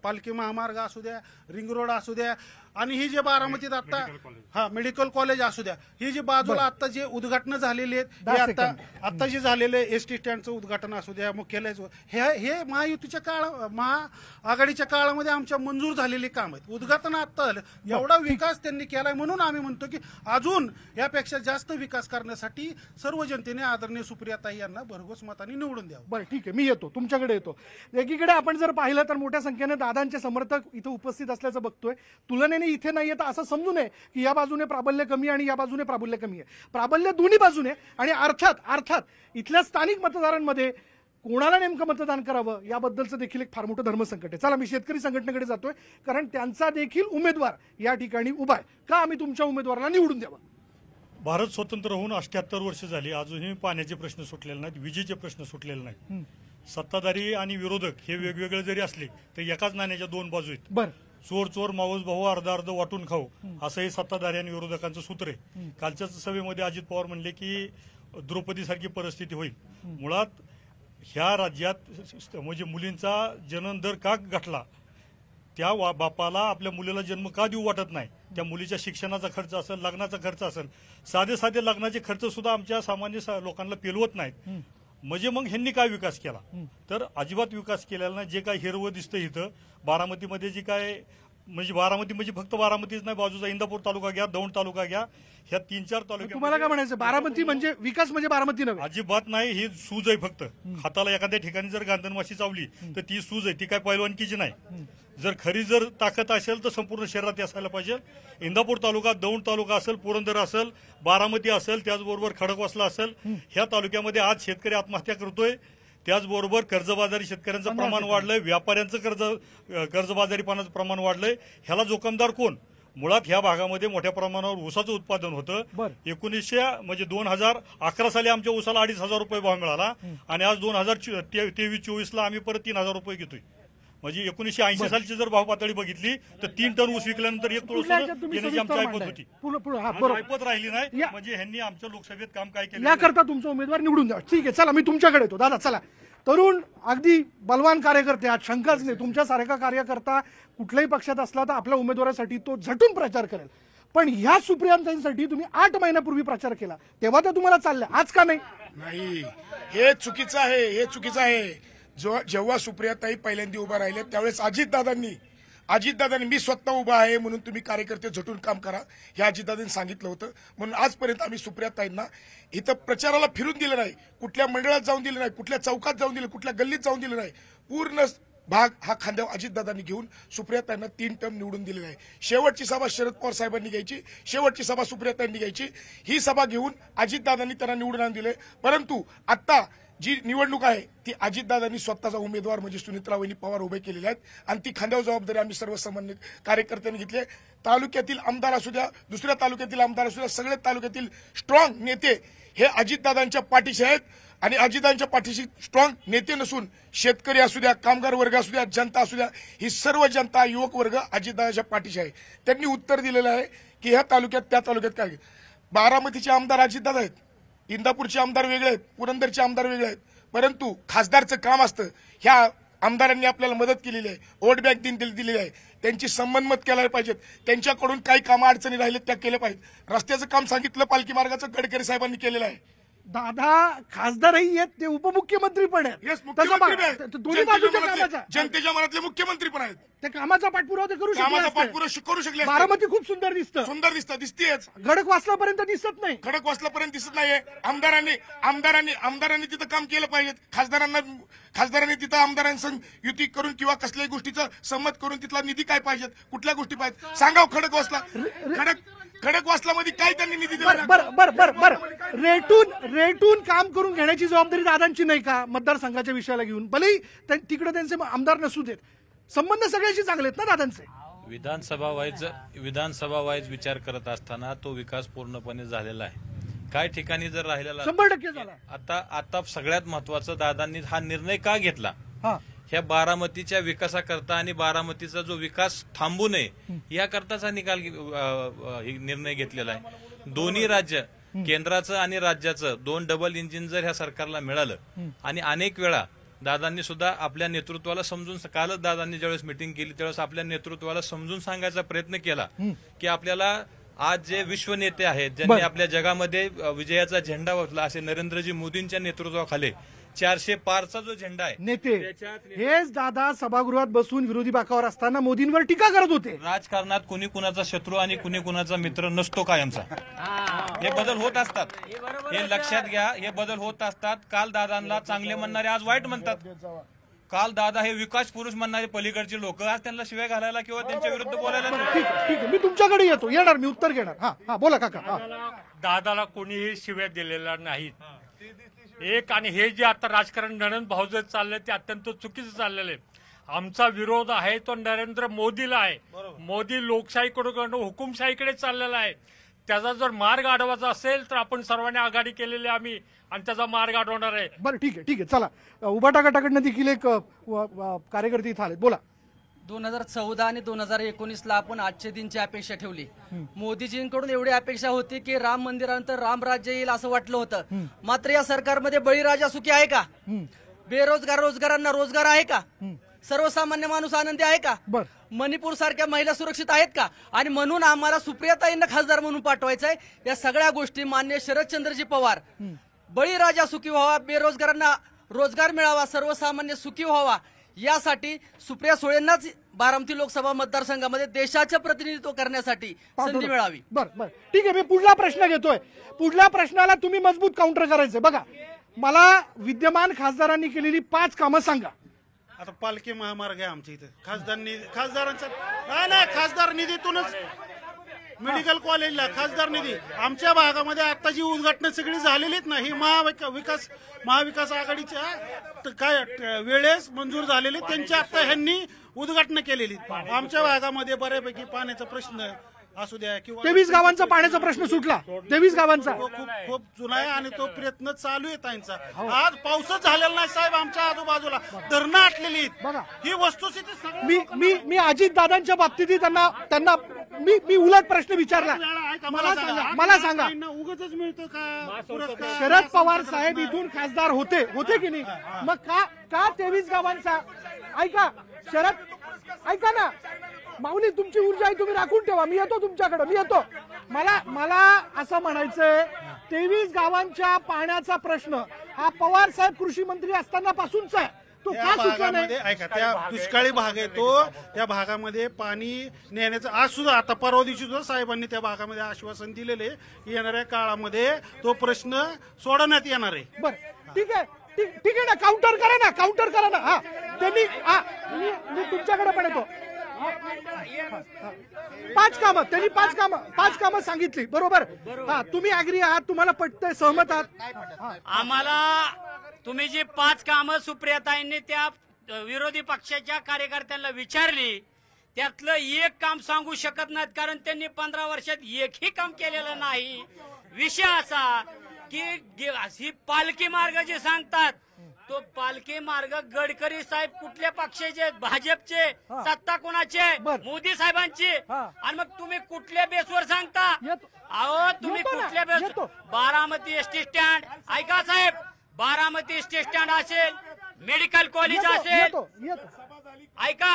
पालखी महामार्ग असू द्या, रिंग रोड असू द्या, आणि ही जे बारामतीत आता मेडिकल कॉलेज असू द्या, ही जी बाजूला आता जे उद्घाटन झालेली आहेत, आता जे झालेले SD स्टँडचं उद्घाटन असू द्या, मुख्यालयाचं, हे महायुतीच्या महाआघाडीच्या काळामध्ये आमच्या मंजूर झालेली काम आहेत. उद्घाटन आता झालं. एवढा विकास त्यांनी केलाय म्हणून आम्ही म्हणतो की अजून यापेक्षा जास्त विकास करण्यासाठी सर्व जनतेने आदरणीय सुप्रियाताई यांना भरघोस मताने निवडून द्यावं. बरं, ठीक आहे, मी येतो तुमच्याकडे येतो. एकीकडे आपण जर पाहिलं तर मोठ्या संख्येने दादांचे समर्थक इथं उपस्थित असल्याचं बघतोय. तुलनेने इथे नाही येत असं समजू नये की या बाजूने प्राबल्य कमी आणि या बाजूने प्राबल्य कमी आहे. प्राबल्य दोन्ही बाजूने. आणि अर्थात इथल्या स्थानिक मतदारांमध्ये कोणाला नेमकं मतदान करावं याबद्दलचं देखील एक फार मोठं धर्मसंकट आहे. चला, मी शेतकरी संघटनेकडे जातोय, कारण त्यांचा देखील उमेदवार या ठिकाणी उभा आहे. का आम्ही तुमच्या उमेदवाराला निवडून द्यावं? भारत स्वतंत्र होऊन 78 वर्ष झाली, अजूनही पाण्याचे प्रश्न सुटलेले नाहीत, विजेचे प्रश्न सुटलेले नाहीत. सत्ताधारी आणि विरोधक हे वेगवेगळे जरी असले तरी एकाच नाण्याच्या 2 बाजू आहेत. चोर मावस भाऊ अर्ध वाटून खाऊ, असं हे सत्ताधारी आणि विरोधकांचं सूत्र आहे. कालच्याच सभेमध्ये अजित पवार म्हणले की द्रौपदीसारखी परिस्थिती होईल. मुळात ह्या राज्यात म्हणजे मुलींचा जन्म दर का घटला, त्या बापाला आपल्या मुलीला जन्म का देऊ वाटत नाही. त्या मुलीच्या शिक्षणाचा खर्च असेल, लग्नाचा खर्च असेल, साधे लग्नाचे खर्च सुद्धा आमच्या सामान्य लोकांना पेलवत नाहीत. म्हणजे मग ह्यांनी काय विकास केला? तर अजिबात विकास केलेला नाही. जे काय हिरवं दिसतं इथं बारामतीमध्ये, जे काय म्हणजे बारामती म्हणजे फक्त बारामतीच नाही, बाजूचा इंदापूर तालुका घ्या, दौंड तालुका घ्या, ह्या 3-4 तालुक्यात तुम्हाला काय म्हणायचं? बारामती म्हणजे विकास म्हणजे बारामती नव्हे, अजिबात नाही. ही सूज आहे फक्त. हाताला एखाद्या ठिकाणी जर गांधणमाशी चावली तर ती सूज आहे, ती काय पैलवानकीची नाही. जर खरी जर ताकद असेल तर संपूर्ण शहरात असायला पाहिजे. इंदापूर तालुका, दौंड तालुका असेल, पुरंदर असेल, बारामती असेल, त्याचबरोबर खडकवासला असेल, ह्या तालुक्यामध्ये आज शेतकरी आत्महत्या करतोय. त्याचबरोबर कर्जबाजारी शेतकऱ्यांचं प्रमाण वाढलंय, व्यापाऱ्यांचं कर्जबाजारीपणाचं प्रमाण वाढलंय. ह्याला जोखमदार कोण? मुळात ह्या भागामध्ये मोठ्या प्रमाणावर ऊसाचं उत्पादन होतं. 2011 साली आमच्या ऊसाला 2,500 रुपये भाव मिळाला आणि आज 2023-24 आम्ही परत 3,000 रुपये घेतोय. म्हणजे 1980 सालची जर भाव पातळी बघितली तर 3 टन ऊस विकल्यानंतर 1 तोळ घेण्याची आमची ऐपत होती. ऐपत राहिली नाही. म्हणजे ह्यांनी आमच्या लोकसभेत काम काय केलं याकरता तुमचा उमेदवार निवडून द्या. ठीक आहे, चला मी तुमच्याकडे येतो. दादा चला, तरुण अगदी बलवान कार्यकर्ते आज, शंकाच नाही. तुमच्यासारखा कार्यकर्ता कुठल्याही पक्षात असला तर आपल्या उमेदवारासाठी तो झटून प्रचार करेल. पण ह्या सुप्रियांतांसाठी तुम्ही 8 महिन्यापूर्वी प्रचार केला, तेव्हा तर तुम्हाला चाललं, आज का नाही? हे चुकीचं आहे. जेव्हा सुप्रियाताई पहिल्यांदा उभा राहिले त्यावेळेस अजितदादांनी मी स्वतः उभा आहे म्हणून तुम्ही कार्यकर्ते झटून काम करा हे अजितदादांनी सांगितलं होतं. म्हणून आजपर्यंत आम्ही सुप्रियाताईंना इथं प्रचाराला फिरून दिलं नाही, कुठल्या मंडळात जाऊन दिलं नाही, कुठल्या चौकात जाऊन दिलं, कुठल्या गल्लीत जाऊन दिलं नाही. पूर्ण भाग हा खांद्यावर अजितदादांनी घेऊन सुप्रियाताईंना 3 टर्म निवडून दिलेला आहे. शेवटची सभा शरद पवार साहेबांनी घ्यायची, शेवटची सभा सुप्रियाताईंनी घ्यायची. ही सभा घेऊन अजितदादांनी त्यांना निवडून आणून दिले. परंतु आता जी निवडणूक आहे ती अजितदादांनी स्वतःचा उमेदवार म्हणजे सुनीत्रा वहिनी पवार उभे केलेले आहेत आणि ती खांद्यावर जबाबदारी आम्ही सर्वसामान्य कार्यकर्त्यांनी घेतली आहे. तालुक्यातील आमदार असू द्या, दुसऱ्या तालुक्यातील आमदार असू द्या, सगळे तालुक्यातील स्ट्रॉंग नेते हे अजितदादांच्या पाठीशी आहेत आणि अजितदादांच्या पाठीशी स्ट्रॉंग नेते नसून शेतकरी असू द्या, कामगार वर्ग असू द्या, जनता असू द्या, ही सर्व जनता, युवक वर्ग अजितदादांच्या पाठीशी आहे. त्यांनी उत्तर दिलेलं आहे की ह्या तालुक्यात त्या तालुक्यात काय. बारामतीचे आमदार अजितदादा आहेत, इंदापूरचे आमदार वेगळे आहेत, पुरंदरचे आमदार वेगळे आहेत, परंतु खासदारचं काम असतं. ह्या आमदारांनी आपल्याला मदत केलेली आहे, वोट बँक दिलेली आहे, त्यांची संबंध केल्या पाहिजेत. त्यांच्याकडून काही कामं अडचणी राहिलेत त्या केल्या पाहिजेत. रस्त्याचं काम सांगितलं पालखी मार्गाचं गडकरी साहेबांनी केलेलं आहे. दादा खासदारही आहेत, ते उपमुख्यमंत्री पण आहेत. येस, मुख्यमंत्री आहेत. दोन्ही बाजूच्या कामाचा जनतेच्या मनातले मुख्यमंत्री पण आहेत. त्या कामाचा पाठपुरावा ते करू कामाचा शकले. पाठपुरावा करू शकले. बारामती खूप सुंदर दिसतं. सुंदर दिसतेच. खडक वाचल्यापर्यंत दिसत नाही. खडक वाचल्यापर्यंत दिसत नाहीये. आमदारांनी तिथं काम केलं पाहिजे. खासदारांनी तिथं आमदारांसंग युती करून किंवा कसल्याही गोष्टीचं संमत करून तिथला निधी काय पाहिजेत, कुठल्या गोष्टी पाहिजेत सांगाव. खडक वाचल्यामध्ये काय त्यांनी निधी दिला. बर रेटून काम करून घेण्याची जबाबदारी दादांची नाही का मतदारसंघाच्या विषयाला घेऊन? भलेही तिकडे त्यांचे आमदार नसू देत, संबंध सगळ्याशी चांगले आहेत ना दादांचे. विधानसभा वाईज विचार करत असताना तो विकास पूर्णपणे झालेला आहे. काही ठिकाणी जर राहिलेला 100% झाला. आता सगळ्यात महत्वाचं दादांनी हा निर्णय का घेतला, ह्या बारामतीच्या विकासाकरता आणि बारामतीचा जो विकास थांबू नये याकरताचा निर्णय घेतलेला आहे. दोन्ही राज्य, केंद्राचं आणि राज्याचं, 2 डबल इंजिन जर ह्या सरकारला मिळालं आणि अनेक वेळा दादांनी सुद्धा आपल्या नेतृत्वाला समजून, कालच दादांनी ज्यावेळेस मिटिंग केली त्यावेळेस आपल्या नेतृत्वाला समजून सांगायचा प्रयत्न केला की आपल्याला आज जे विश्व नेते आहेत ज्यांनी आपल्या जगामध्ये विजयाचा झेंडा वठला, असे नरेंद्रजी मोदींच्या नेतृत्वाखाली 400 पारचा जो झेंडा आहे, नेते हेच दादा सभागृहात बसून विरोधी बाकावर असताना मोदींवर टीका करत होते. राजकारणात कुणी कुणाचा शत्रू आणि कुणी कुणाचा मित्र नसतो कायमचा. हे बदल होत असतात, हे लक्षात घ्या. हे बदल होत असतात. काल दादांना चांगले म्हणणारे आज वाईट म्हणतात. काल दादा हे विकास पुरुष म्हणणारे पलीकडचे लोक आज त्यांना शिव्या घालायला किंवा त्यांच्या विरुद्ध बोलायला. ठीक आहे, मी तुमच्याकडे येणार, मी उत्तर घेणार. हा बोला काका. दादाला कोणीही शिव्या दिलेल्या नाहीत. एक आणि हे जे आता राजकारण नणंद भाऊजत चाललंय ते अत्यंत चुकीचं चाललेलं आहे. आमचा विरोध आहे तो नरेंद्र मोदीला आहे. मोदी लोकशाहीकडून हुकुमशाहीकडे चाललेला आहे. त्याचा जर मार्ग अडवायचा असेल तर आपण सर्वांनी आघाडी केलेली आम्ही आणि त्याचा मार्ग अडवणार आहे. बरं ठीक आहे. चला, उबाटा गटाकडनं देखील एक कार्यकर्ते इथं आलेत, बोला. 2014 आणि 2019ला आपण आजचे दिनची अपेक्षा ठेवली. मोदीजींकडून एवढी अपेक्षा होती की राम मंदिरानंतर राम राज्य येईल असं वाटलं होतं. मात्र या सरकारमध्ये बळीराजा सुखी आहे का? रोजगारांना रोजगार आहे का? सर्वसामान्य माणूस आनंदी आहे का? मणिपूर सारख्या महिला सुरक्षित आहेत का? आणि म्हणून आम्हाला सुप्रियाताईंना खासदार म्हणून पाठवायचं आहे. या सगळ्या गोष्टी मान्य शरदचंद्रजी पवार, बळीराजा सुखी व्हावा, बेरोजगारांना रोजगार मिळावा, सर्वसामान्य सुखी व्हावा, यासाठी सुप्रिया सुळेंनाच बारामती लोकसभा मतदारसंघामध्ये देशाचं प्रतिनिधित्व करण्यासाठी संधी मिळावी. बरं ठीक आहे. मी पुढला प्रश्न घेतोय. पुढल्या प्रश्नाला तुम्ही मजबूत काउंटर करायचंय. बघा, मला विद्यमान खासदारांनी केलेली 5 कामं सांगा. आता पालखी महामार्ग आहे आमच्या इथे, खासदार निधीतूनच मेडिकल कॉलेजला खासदार निधी. आमच्या भागामध्ये आता जी उद्घाटन सगळी झालेलीत ना, ही महाविकास आघाडीच्या काय वेळेस मंजूर झालेली, त्यांच्या आता ह्यांनी उद्घाटन केलेली. आमच्या भागामध्ये बऱ्यापैकी पाण्याचा प्रश्न असू द्या किंवा 23 गावांचा पाण्याचा प्रश्न सुटला. 23 गावांचा खूप जुना आहे आणि तो प्रयत्न चालू आहे त्यांचा. आज पाऊसच झालेला नाही साहेब. आमच्या आजूबाजूला धरणं आटलेली बघा, ही वस्तुस्थिती. मी अजित दादांच्या बाबतीत त्यांना मी उलट प्रश्न विचारला. मला सांगा उगाच मिळतो का? शरद पवार साहेब इथून खासदार होते की नाही? मग का 23 गावांचा? ऐका ना माऊली, तुमची ऊर्जा आहे, तुम्ही राखून ठेवा. मी येतो तुमच्याकडे, मला असं म्हणायचंय, 23 गावांच्या पाण्याचा प्रश्न हा पवार साहेब कृषी मंत्री असताना पासूनचा आहे. तो का सुटला नाही? ऐका, त्या दुष्काळी भाग आहे तो, त्या भागामध्ये पाणी नेण्याचं आज सुद्धा, आता परवा दिवशी सुद्धा साहेबांनी त्या भागामध्ये आश्वासन दिलेले येणाऱ्या काळामध्ये तो प्रश्न सोडवण्यात येणार आहे. बरं ठीक आहे ना, काउंटर करा ना. हा त्यांनी मी तुमच्याकडे पण येतो. 5 कामं सांगितली, बरोबर? हा, तुम्ही अग्री आहात, तुम्हाला पटतंय, सहमत आहात? आम्हाला तुम्ही जी 5 कामं सुप्रियाताईंनी त्या विरोधी पक्षाच्या कार्यकर्त्यांना विचारली त्यातलं एक काम सांगू शकत नाहीत, कारण त्यांनी 15 वर्षात एकही काम केलेलं नाही. विषय असा ही पालखी मार्ग जे सांगतात तो पालखी मार्ग गडकरी साहेब कुठल्या पक्षाचे आहेत? भाजपचे. सत्ता कोणाचे? मोदी साहेबांची. आणि मग तुम्ही कुठल्या बेसवर सांगता? अहो तुम्ही कुठल्या बेस? बारामती एसटी स्टँड ऐका साहेब, बारामती एसटी स्टँड असेल, मेडिकल कॉलेज असेल, ऐका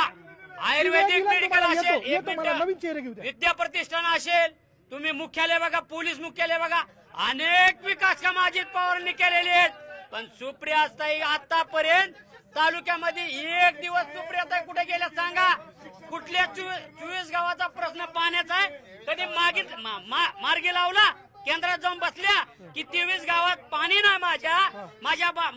आयुर्वेदिक मेडिकल असेल, एक मिनिट विद्या प्रतिष्ठान असेल, तुम्ही मुख्यालय बघा, पोलीस मुख्यालय बघा, अनेक विकास कामं अजित पवारांनी केलेले आहेत. पण सुप्रियाताई आतापर्यंत तालुक्यामध्ये एक दिवस सुप्रियाताई कुठे गेल्या सांगा? कुठल्या 24 गावाचा प्रश्न पाण्याचा आहे? कधी मार्गी लावला? केंद्रात जाऊन बसल्या की 23 गावात पाणी नाही,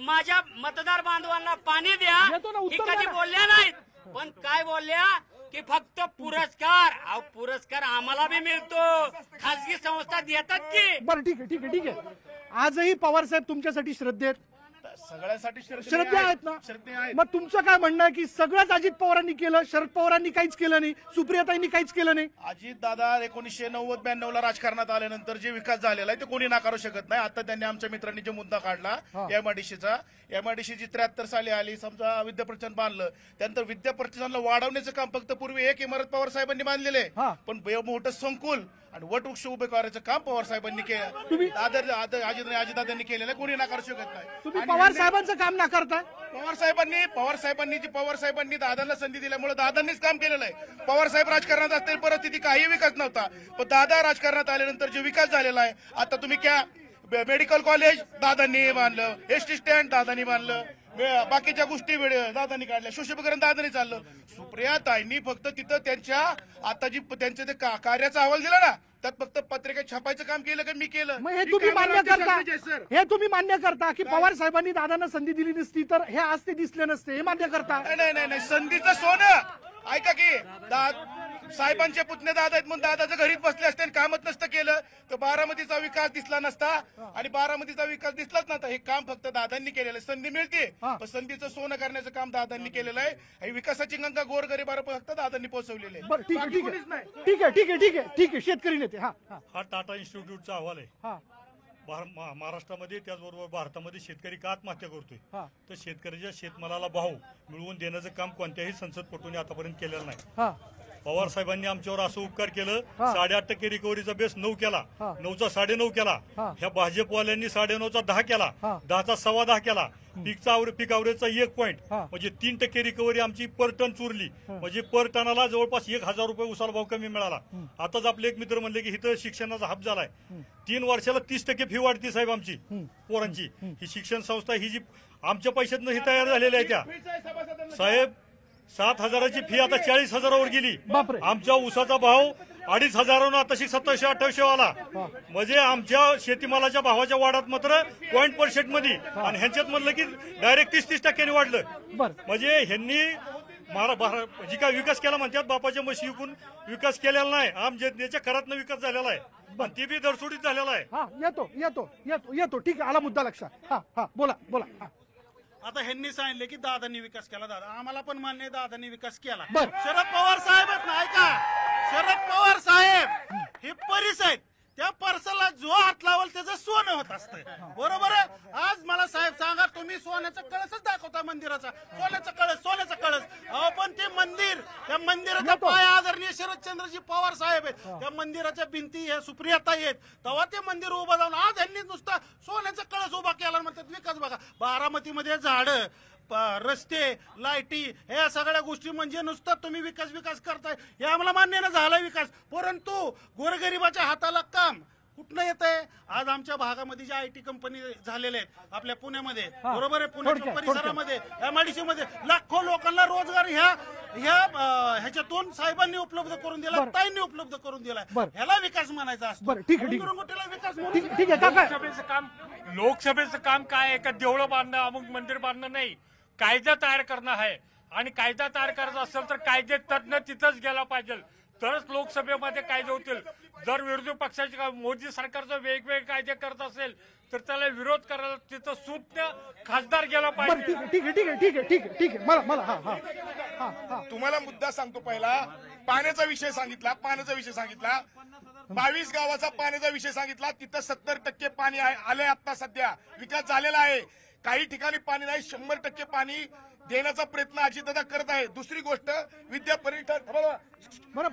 माझ्या मतदार बांधवांना पाणी द्या, ही कधी बोलल्या नाहीत. पण काय बोलल्या की फक्त पुरस्कार. पुरस्कार आम्हाला बी मिळतो, खासगी संस्था देतात की. बरं ठीक आहे ठीक आहे ठीक आहे. आजही पवार साहेब तुमच्यासाठी श्रद्धेत सगळ्यासाठी श्रद्धे आहेत ना? मग तुमचं काय म्हणणं आहे की सगळंच अजित पवारांनी केलं, शरद पवारांनी काहीच केलं नाही, सुप्रियाताईंनी काहीच केलं नाही? अजित दादा 1990-92 ला राजकारणात आल्यानंतर जे विकास झालेला आहे ते कोणी नाकारू शकत नाही. आता त्यांनी आमच्या मित्रांनी जो मुद्दा काढला एमआयडीसीचा, एमआयडीसीची 73 साली आली, समजा विद्याप्रतिष्ठान बांधलं, त्यानंतर विद्याप्रतिष्ठानला वाढवण्याचं काम फक्त पूर्वी एक इमारत पवार साहेबांनी बांधलेले, पण मोठं संकुल आणि वटवृक्ष उभे करायचं काम पवार साहेबांनी केलं, अजितदादांनी केलेलं कोणी नाकारू शकत नाही. तुम्ही पवार साहेबांचं काम नाकारताय? पवार साहेबांनी दादांना संधी दिल्यामुळे दादांनीच काम केलेलं आहे. पवार साहेब राजकारणात असताना परिस्थिती काही विकास नव्हता, पण दादा राजकारणात आल्यानंतर जो विकास झालेला आहे, आता तुम्ही मेडिकल कॉलेज दादांनी बांधलं, एसटी स्टँड दादांनी बांधलं, बाकीच्या गोष्टी दादांनी काढल्या, सुशोभीकरण दादांनी चाललं. सुप्रियाताईंनी फक्त तिथं त्यांच्या आता जी त्यांच्या ते कार्याचा अहवाल दिला ना, त्यात फक्त पत्रिकेत छापायचं काम केलं का मी केलं. मग हे तुम्ही मान्य करता की पवार साहेबांनी दादांना संधी दिली नसती तर हे आज ते दिसले नसते, हे मान्य करता? नाही संधीचं सोनं ऐका की साहेबांचे पुतणे दादा आहेत म्हणून दादाचं घरीच बसले असते, कामच नसतं केलं तर बारामतीचा विकास दिसला नसता. आणि बारामतीचा विकास दिसलाच नव्हता. हे काम फक्त दादांनी केलेलं आहे. संधी मिळते पण संधीचं सोनं करण्याचं काम दादांनी केलेलं आहे. ही विकासाची गंगा गोरगरीबाला फक्त दादांनी पोहोचवलेली आहे. ठीक आहे शेतकरी नेते. हा टाटा इन्स्टिट्यूटचा अहवाल आहे. महाराष्ट्रामध्ये त्याचबरोबर भारतामध्ये शेतकरी का आत्महत्या करतोय, तर शेतकऱ्याच्या शेतमालाला भाव मिळवून देण्याचं काम कोणत्याही संसदपटूने आतापर्यंत केलेलं नाही. पवार साहेबांनी आमच्यावर असं उपकार केलं, 8.5% रिकव्हरीचा बेस 9 केला, 9चा 9.5 केला. ह्या भाजपवाल्यांनी 9.5चा 10 केला, 10चा 10.25 केला. पीक अवरेजचा 1 पॉईंट म्हणजे 3% रिकव्हरी आमची पर टन चुरली. म्हणजे पर टनाला जवळपास 1,000 रुपये उसाला भाव कमी मिळाला. आताच आपले एक मित्र म्हणले की इथं शिक्षणाचा हब झालाय. 3 वर्षाला 30% फी वाढती साहेब आमची पोरांची. ही शिक्षण संस्था ही जी आमच्या पैशातनं ही तयार झालेली आहे त्या साहेब. 7,000ची फी आता 40,000वर गेली. आमच्या उसाचा भाव 2,500 आता 2700-2800 आला. म्हणजे आमच्या शेतीमालाच्या भावाच्या वाढात मात्र 0.% मध्ये, आणि ह्यांच्यात म्हणलं की डायरेक्ट 30% वाढलं. म्हणजे ह्यांनी जी काय विकास केला म्हणतात बापाच्या म्हशी विकून विकास केलेला नाही. आम जनतेच्या करातनं विकास झालेला आहे, पण ती बी दरसोडीत झालेला आहे. येतो ठीक आहे, आला मुद्दा लक्षात. बोला. आता ह्यांनी सांगितले की दादांनी विकास केला. दादा आम्हाला पण मान्य आहे, दादांनी विकास केला. शरद पवार साहेब ऐका, शरद पवार साहेब हे परीस आहेत, त्या परसाला जो हात लावल त्याचं सोनं होत असतं. बरोबर आहे? आज मला साहेब सांगा, तुम्ही सोन्याचा कळसच दाखवता मंदिराचा, सोन्याचा कळस. अहो पण ते मंदिर, त्या मंदिराचा पाय आदरणीय शरदचंद्रजी पवार साहेब आहेत, त्या मंदिराच्या भिंती ह्या सुप्रियाताई आहेत. तेव्हा ते मंदिर उभं जाऊन आज यांनी नुसता सोन्याचा कळस उभा केला म्हणतात विकास. बघा बारामतीमध्ये झाडं, रस्ते, लाईटी, ह्या सगळ्या गोष्टी म्हणजे नुसतं तुम्ही विकास करताय, हे आम्हाला मान्य ना झाला विकास. परंतु गोरगरिबाच्या हाताला काम कुठनं येत आहे? आज आमच्या भागामध्ये ज्या IT कंपनी झालेल्या आहेत आपल्या पुण्यामध्ये, बरोबर आहे, पुण्याच्या परिसरामध्ये एमआयडीसी मध्ये लाखो लोकांना रोजगार ह्याच्यातून साहेबांनी उपलब्ध करून दिला, ताईंनी उपलब्ध करून दिलाय. ह्याला विकास म्हणायचा असतो. लोकसभेचं काम काय आहे? का देवळं बांधणं, अमुक मंदिर बांधणं नाही, कायदा तयार करणं आहे. आणि कायदा तयार करायचा असेल तर कायदे तज्ञ तिथंच गेला पाहिजे, तरच लोकसभेमध्ये कायदे होतील. जर विरोधी पक्षाचे मोदी सरकारचं वेगवेगळे कायदे करत असेल तर त्याला विरोध करायला तिथं सुज्ञ खासदार गेला पाहिजे. ठीक आहे. मला तुम्हाला मुद्दा सांगतो. पहिला पाण्याचा विषय सांगितला. 22 गावाचा पाण्याचा विषय सांगितला. तिथं 70% पाणी आहे, आले आता सध्या, विकास झालेला आहे. काही ठिकाणी पाणी नाही, 100% पाणी देण्याचा प्रयत्न अजितदादा करत आहे. दुसरी गोष्ट विद्या पर्यटन, बरं,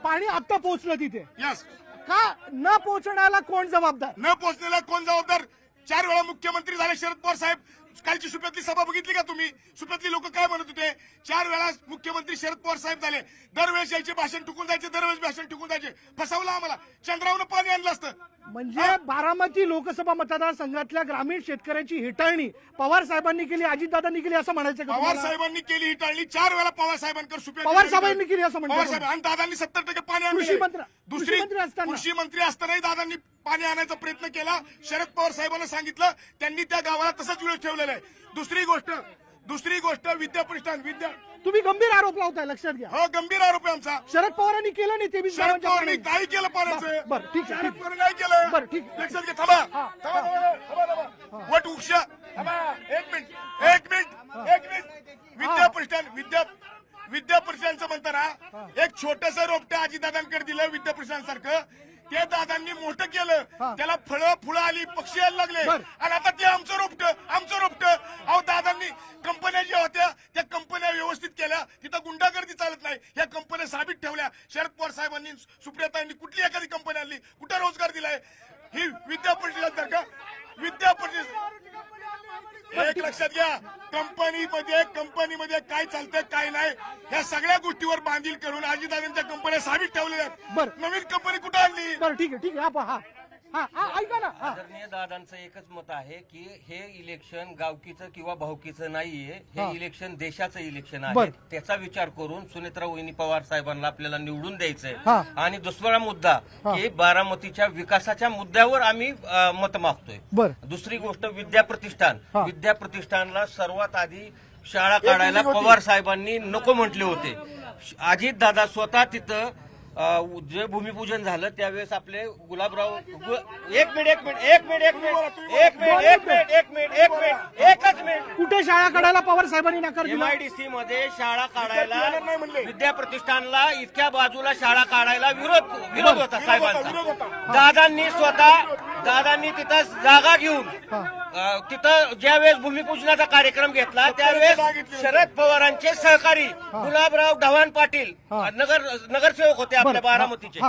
पाणी आता पोहोचलं तिथे, यस, का न पोहोचण्याला कोण जबाबदार? न पोहोचलेला कोण जबाबदार? 4 वेळा मुख्यमंत्री झाले शरद पवार साहेब. कालची सुप्यातली सभा बघितली का तुम्ही? सुप्यातली लोक काय म्हणत होते? 4 वेळा मुख्यमंत्री शरद पवार साहेब झाले, दरवेळेस यायचे भाषण टुकून जायचे, दरवेळेस भाषण टुकून जायचे. फसवलं आम्हाला. चंद्रावरून पाणी आणलं असतं. म्हणजे बारामती लोकसभा मतदारसंघातल्या ग्रामीण शेतकऱ्यांची हेटाळणी पवार साहेबांनी केली, अजितदादांनी केली असं म्हणायचं का? पवार साहेबांनी केली हेटाळणी. 4 वेळा पवार साहेबांकर सुप्रिया पवार साहेबांनी केली असं पवार साहेब आणि दादांनी 70% पाणी आणलं. दुसरी कृषी मंत्री असतानाही दादांनी पाणी आणायचा प्रयत्न केला. शरद पवार साहेबांना सांगितलं, त्यांनी त्या गावाला तसंच विरोध ठेवलेला आहे. दुसरी गोष्ट विद्या तुम्ही गंभीर आरोप लावताय, लक्षात घ्या. हो, गंभीर आरोप आहे आमचा. शरद पवारांनी केलं नाही, ते शरद पवारांनी काही केलं पाण्याचं. बरं, ठीक आहे. शरद पवार नाही केलं. बरं, ठीक. लक्षात घ्या. थांबा. वट वृक्ष. एक मिनिट. विद्या प्रतिष्ठानचं म्हणताना एक छोटस रोपटं अजितदादांकडे दिलं विद्याप्रतिष्ठानसारखं. ते दादांनी मोठं केलं, त्याला फुलं आली, पक्षी यायला लागले, आणि आता ते आमचं रोपटं. अहो, दादांनी कंपन्या ज्या होत्या त्या कंपन्या व्यवस्थित केल्या, तिथं गुंडागर्दी चालत नाही. या कंपन्या साबित ठेवल्या. शरद पवार साहेबांनी, सुप्रियाताईंनी कुठली एखादी कंपनी आणली, कुठं रोजगार दिलाय? ही विद्या प्रतिष्ठान एक लक्षात घ्या. कंपनीमध्ये काय चालतंय काय नाही, या सगळ्या गोष्टीवर बांधील करून अजितदादांच्या कंपन्या साबित ठेवल्या आहेत. नवीन कंपनी कुठं आणली? बरं, ठीक आहे. ऐका ना. आदरणीय दादांचं एकच मत आहे की हे इलेक्शन गावकीचं किंवा भावकीचं नाहीये, हे इलेक्शन देशाचं इलेक्शन आहे. त्याचा विचार करून सुनेत्रा वहिनी पवार साहेबांना आपल्याला निवडून द्यायचंय. आणि दुसरा मुद्दा की बारामतीच्या विकासाच्या मुद्द्यावर आम्ही मत मागतोय. दुसरी गोष्ट विद्या प्रतिष्ठानला सर्वात आधी शाळा काढायला पवार साहेबांनी नको म्हटले होते. अजित दादा स्वतः तिथं जे भूमिपूजन झालं त्यावेळेस आपले गुलाबराव एक मिनिट कुठे शाळा काढायला पवार साहेबांनी नकार दिला? MIDC मध्ये शाळा काढायला विद्या प्रतिष्ठानला इतक्या बाजूला शाळा काढायला विरोध होता साहेबांचा. दादांनी तिथं जागा घेऊन तिथं ज्यावेळेस भूमिपूजनाचा कार्यक्रम घेतला त्यावेळेस शरद पवारांचे सहकारी गुलाबराव ढवाण पाटील नगरसेवक होते आपल्या बारामतीचे,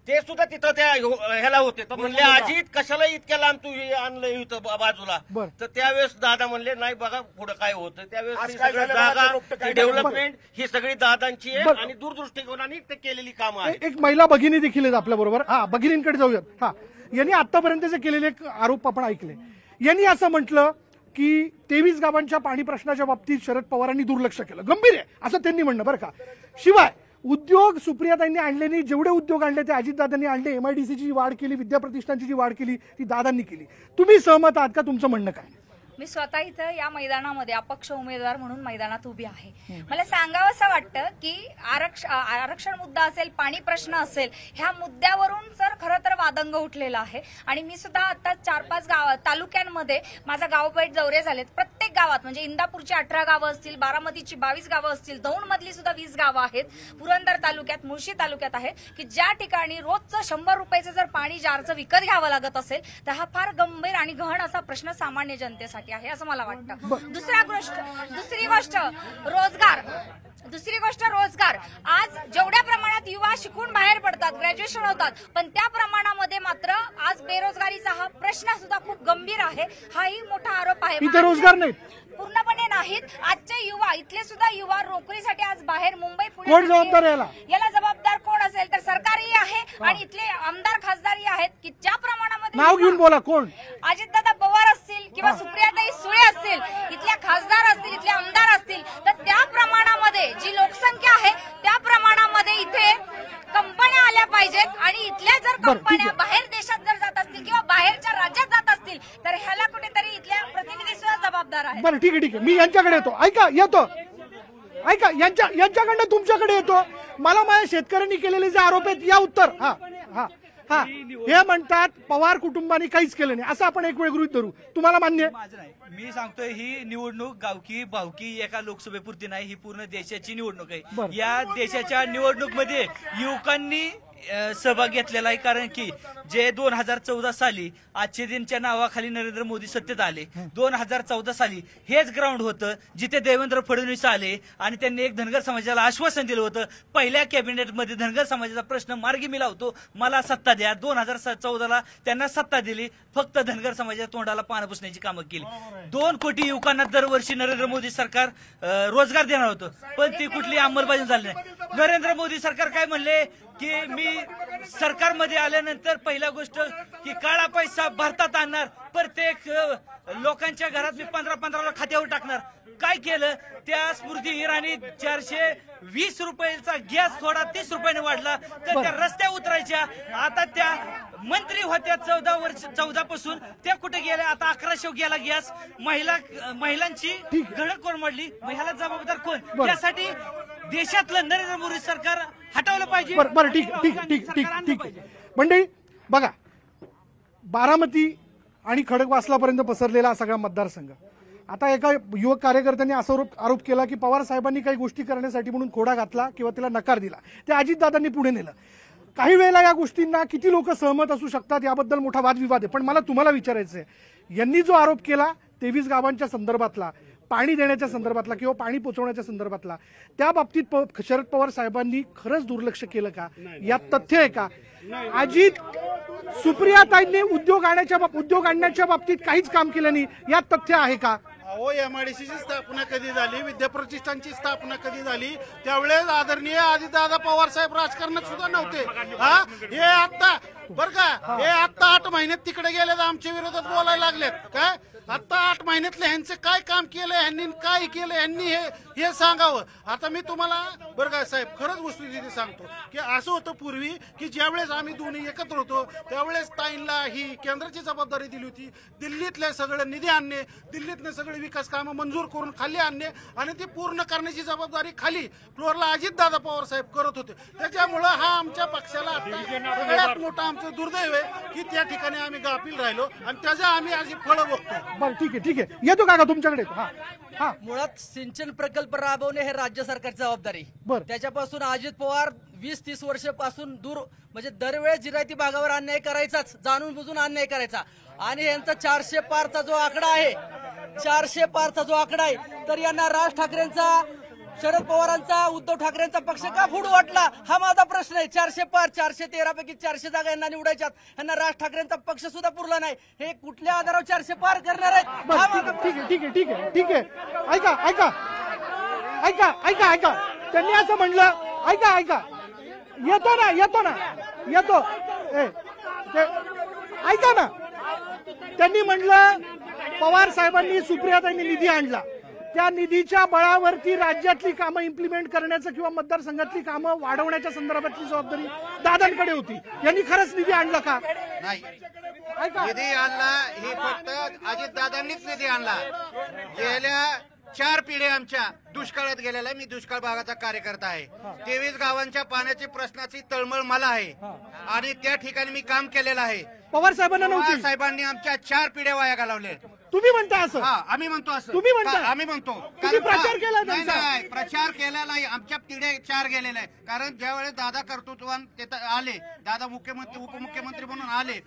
ते सुद्धा तिथं त्या ह्याला होते. तर म्हणले अजित कशाला इतक्या लांब तू आणलं इथं बाजूला? तर त्यावेळेस दादा म्हणले नाही बघा पुढे काय होतं. त्यावेळेस जागा डेव्हलपमेंट ही सगळी दादांची आहे आणि दूरदृष्टिकोनाने ते केलेली कामं आहेत. एक महिला भगिनी देखील आहेत आपल्या बरोबर. भगिनींकडे जाऊयात. यांनी आतापर्यंतचे केलेले आरोप आपण ऐकले. यांनी असं म्हटलं की 23 गावांच्या पाणी प्रश्नाच्या बाबतीत शरद पवारांनी दुर्लक्ष केलं, गंभीर आहे असं त्यांनी म्हणणं. बरं का, शिवाय उद्योग सुप्रियाताईंनी आणले नाही, जेवढे उद्योग आणले ते अजितदादांनी आणले. MIDCची वाढ केली, विद्या प्रतिष्ठानची जी वाढ केली ती दादांनी केली. तुम्ही सहमत आहात का? तुमचं म्हणणं काय? मी स्वतः इथं या मैदानामध्ये अपक्ष उमेदवार म्हणून मैदानात उभी आहे. मला सांगावं असं वाटतं की आरक्षण मुद्दा असेल, पाणी प्रश्न असेल, ह्या मुद्द्यावरून सर खरं तर वादंग उठलेला आहे. आणि मी सुद्धा आता 4-5 तालुक्यांमध्ये माझा गावभेट दौरे झालेत. प्रत्येक गावात म्हणजे इंदापूरची 18 गावं असतील, बारामतीची 22 गावं असतील, दौंडमधली सुद्धा 20 गावं आहेत, पुरंदर तालुक्यात, मुळशी तालुक्यात आहेत की ज्या ठिकाणी रोजचं 100 रुपयाचं जर पाणी जारचं विकत घ्यावं लागत असेल तर हा फार गंभीर आणि गहन असा प्रश्न सामान्य जनतेसाठी आहे असं मला वाटतं. दुसरी गोष्ट रोजगार. आज जेवढ्या प्रमाणात युवा शिकून बाहेर पडतात, ग्रॅज्युएशन होतात, पण त्या प्रमाणामध्ये मात्र आज बेरोजगारीचा हा प्रश्न सुद्धा खूप गंभीर आहे. हाही मोठा आरोप आहे. इथे रोजगार नाही, पूर्णपणे नाहीत. आजचे युवा, इथले सुद्धा युवा नोकरीसाठी आज बाहेर मुंबई पुणे. कोण जबाबदार याला जबाबदार कोण असेल तर सरकारही आहे आणि इथले आमदार खासदारही आहेत की ज्या प्रमाणामध्ये नाव घेऊन बोला. कोण? अजितदादा पवार असतील किंवा सुप्रियाताई सुळे असतील, इथल्या खासदार असतील, इथले आमदार असतील, तर त्या प्रमाणामध्ये जी लोकसंख्या आहे त्या प्रमाणामध्ये इथे कंपन्या आल्या पाहिजेत. आणि इथल्या जर कंपन्या बाहेर देशात जर जात असतील किंवा बाहेरच्या राज्यात जात असतील तर ह्याला कुठेतरी इथल्या प्रतिनिधी सुद्धा जबाबदार आहेत. बरं, ठीक आहे. मी यांच्याकडे येतो. ऐका यांच्याकडनं तुमच्याकडे येतो. मला माझ्या शेतकऱ्यांनी केलेले जे आरोप आहेत या उत्तर. हे म्हणतात पवार कुटुंबाने काहीच केलं नाही असं आपण एक वेळ गृहीत धरू. तुम्हाला मान्य? माझं नाही. मी सांगतोय ही निवडणूक गावकी भावकी एका लोकसभेपुरती नाही, ही पूर्ण देशाची निवडणूक आहे. या देशाच्या निवडणूक मध्ये युवकांनी सहभाग घेतलेला आहे, कारण की जे 2014 साली आजचे दिनच्या नावाखाली नरेंद्र मोदी सत्तेत आले, 2014 साली हेच ग्राउंड होतं जिथे देवेंद्र फडणवीस आले आणि त्यांनी एक धनगर समाजाला आश्वासन दिलं होतं, पहिल्या कॅबिनेटमध्ये धनगर समाजाचा प्रश्न मार्गी मी लावतो, मला सत्ता द्या. 2014ला त्यांना सत्ता दिली, फक्त धनगर समाजाच्या तोंडाला पानं पुसण्याची कामं केली. 2 कोटी युवकांना दरवर्षी नरेंद्र मोदी सरकार रोजगार देणार होतं, पण ती कुठली अंमलबजावणी झाली नाही. नरेंद्र मोदी सरकार काय म्हणले की मी सरकारमध्ये आल्यानंतर पहिला गोष्ट की काळा पैसा भारतात आणणार, प्रत्येक लोकांच्या घरात मी 15-15 खात्यावर टाकणार. काय केलं? त्या स्मृती इराणी 420 रुपयाचा गॅस थोडा 30 रुपयाने वाढला, तर त्या रस्त्या उतरायच्या. आता त्या मंत्री होत्या 14 पासून, त्या कुठे गेल्या? आता 1100 गेला गॅस. महिलांची घडं कोण मोडली? ह्याला जबाबदार कोण? त्यासाठी देशातलं नरेंद्र मोदी सरकार हटवलं पाहिजे. बरं, ठीक. मंडळी बघा, बारामती आणि खडकवासलापर्यंत पसरलेला सगळा मतदारसंघ. आता एका युवक कार्यकर्त्यांनी असा आरोप केला की पवार साहेबांनी काही गोष्टी करण्यासाठी म्हणून खोडा घातला किंवा त्याला नकार दिला, ते अजितदादांनी पुढे नेलं. काही वेळेला या गोष्टींना किती लोक सहमत असू शकतात याबद्दल मोठा वादविवाद आहे. पण मला तुम्हाला विचारायचं आहे, यांनी जो आरोप केला 23 गावांच्या संदर्भातला, पाणी देण्याच्या संदर्भातला किंवा पाणी पोचवण्याच्या संदर्भातला, त्या बाबतीत शरद पवार साहेबांनी खरंच दुर्लक्ष केलं का? यात तथ्य आहे का? अजित सुप्रियाताईंनी उद्योग आणण्याच्या बाबतीत काहीच काम केलं नाही, यात तथ्य आहे का? अहो, एमआयडीसीची स्थापना कधी झाली, विद्याप्रतिष्ठानची स्थापना कधी झाली, त्यावेळेस आदरणीय अजितदादा पवार साहेब राजकारणात सुद्धा नव्हते. हे आता बरं का, हे आता 8 महिन्यात तिकडे गेले तर आमच्या विरोधात बोलायला लागलेत काय? आता 8 महिन्यातले ह्यांचं काय काम केलं, ह्यांनी काय केलं, ह्यांनी हे सांगावं. आता मी तुम्हाला बरं का साहेब खरंच वस्तुस्थिती सांगतो की असं होतं पूर्वी की ज्यावेळेस आम्ही दोन्ही एकत्र होतो त्यावेळेस ताईंना ही केंद्राची जबाबदारी दिली होती. दिल्लीतले सगळे निधी आणणे, दिल्लीतले सगळे विकास कामं मंजूर करून खाली आणणे आणि ती पूर्ण करण्याची जबाबदारी खाली फ्लोअरला अजितदादा पवार साहेब करत होते. त्याच्यामुळं हा आमच्या पक्षाला सगळ्यात मोठा आमचं दुर्दैव आहे की त्या ठिकाणी आम्ही गाफील राहिलो आणि त्याचा आम्ही आज फळं बघतो. बरं, ठीक आहे. येतो का तुमच्याकडे? मुळात सिंचन प्रकल्प राबवणे हे राज्य सरकारची जबाबदारी. त्याच्यापासून अजित पवार 20-30 वर्षापासून दूर, म्हणजे दरवेळेस जिरायती भागावर अन्याय करायचाच, जाणून बुजून अन्याय करायचा. आणि यांचा 400 पारचा जो आकडा आहे, 400 पारचा जो आकडा आहे, तर यांना राज ठाकरेंचा, शरद पवारांचा, उद्धव ठाकरेंचा पक्ष का फुड वाटला हा माझा प्रश्न आहे. 400 पार, 413 पैकी 400 जागा यांना निवडायच्यात, यांना राज ठाकरेंचा पक्ष सुद्धा पुरला नाही. हे कुठल्या आधारावर 400 पार करणार आहेत? ठीक आहे. ऐका, त्यांनी असं म्हणलं, ऐका, येतो. ऐका ना, त्यांनी म्हणलं पवार साहेबांनी सुप्रियाताईंनी निधी आणला, त्या निधीच्या बळावरती राज्यातली कामं इम्प्लिमेंट करण्याचं किंवा मतदारसंघातली कामं वाढवण्याच्या संदर्भातली जबाबदारी दादांकडे होती. यांनी खरंच निधी आणला का? नाही, निधी आणला ही फक्त अजितदादांनीच निधी आणला. गेल्या 4 पिढ्या आमच्या दुष्काळात गेलेला आहे. मी दुष्काळ भागाचा कार्यकर्ता आहे. 23 गावांच्या पाण्याची प्रश्नाची तळमळ मला आहे आणि त्या ठिकाणी मी काम केलेलं आहे. पवार साहेबांनी आमच्या 4 पिढ्या वाया घालवल्या. तुम्ही म्हणता असं? आम्ही म्हणतो असं. तुम्ही म्हणता? आम्ही म्हणतो. प्रचार केला? नाही, प्रचार केला नाही. आमच्या पिढ्या 4 गेलेल्या आहे. कारण ज्यावेळेस दादा कर्तृत्वान तिथं आले, दादा मुख्यमंत्री उपमुख्यमंत्री म्हणून आले,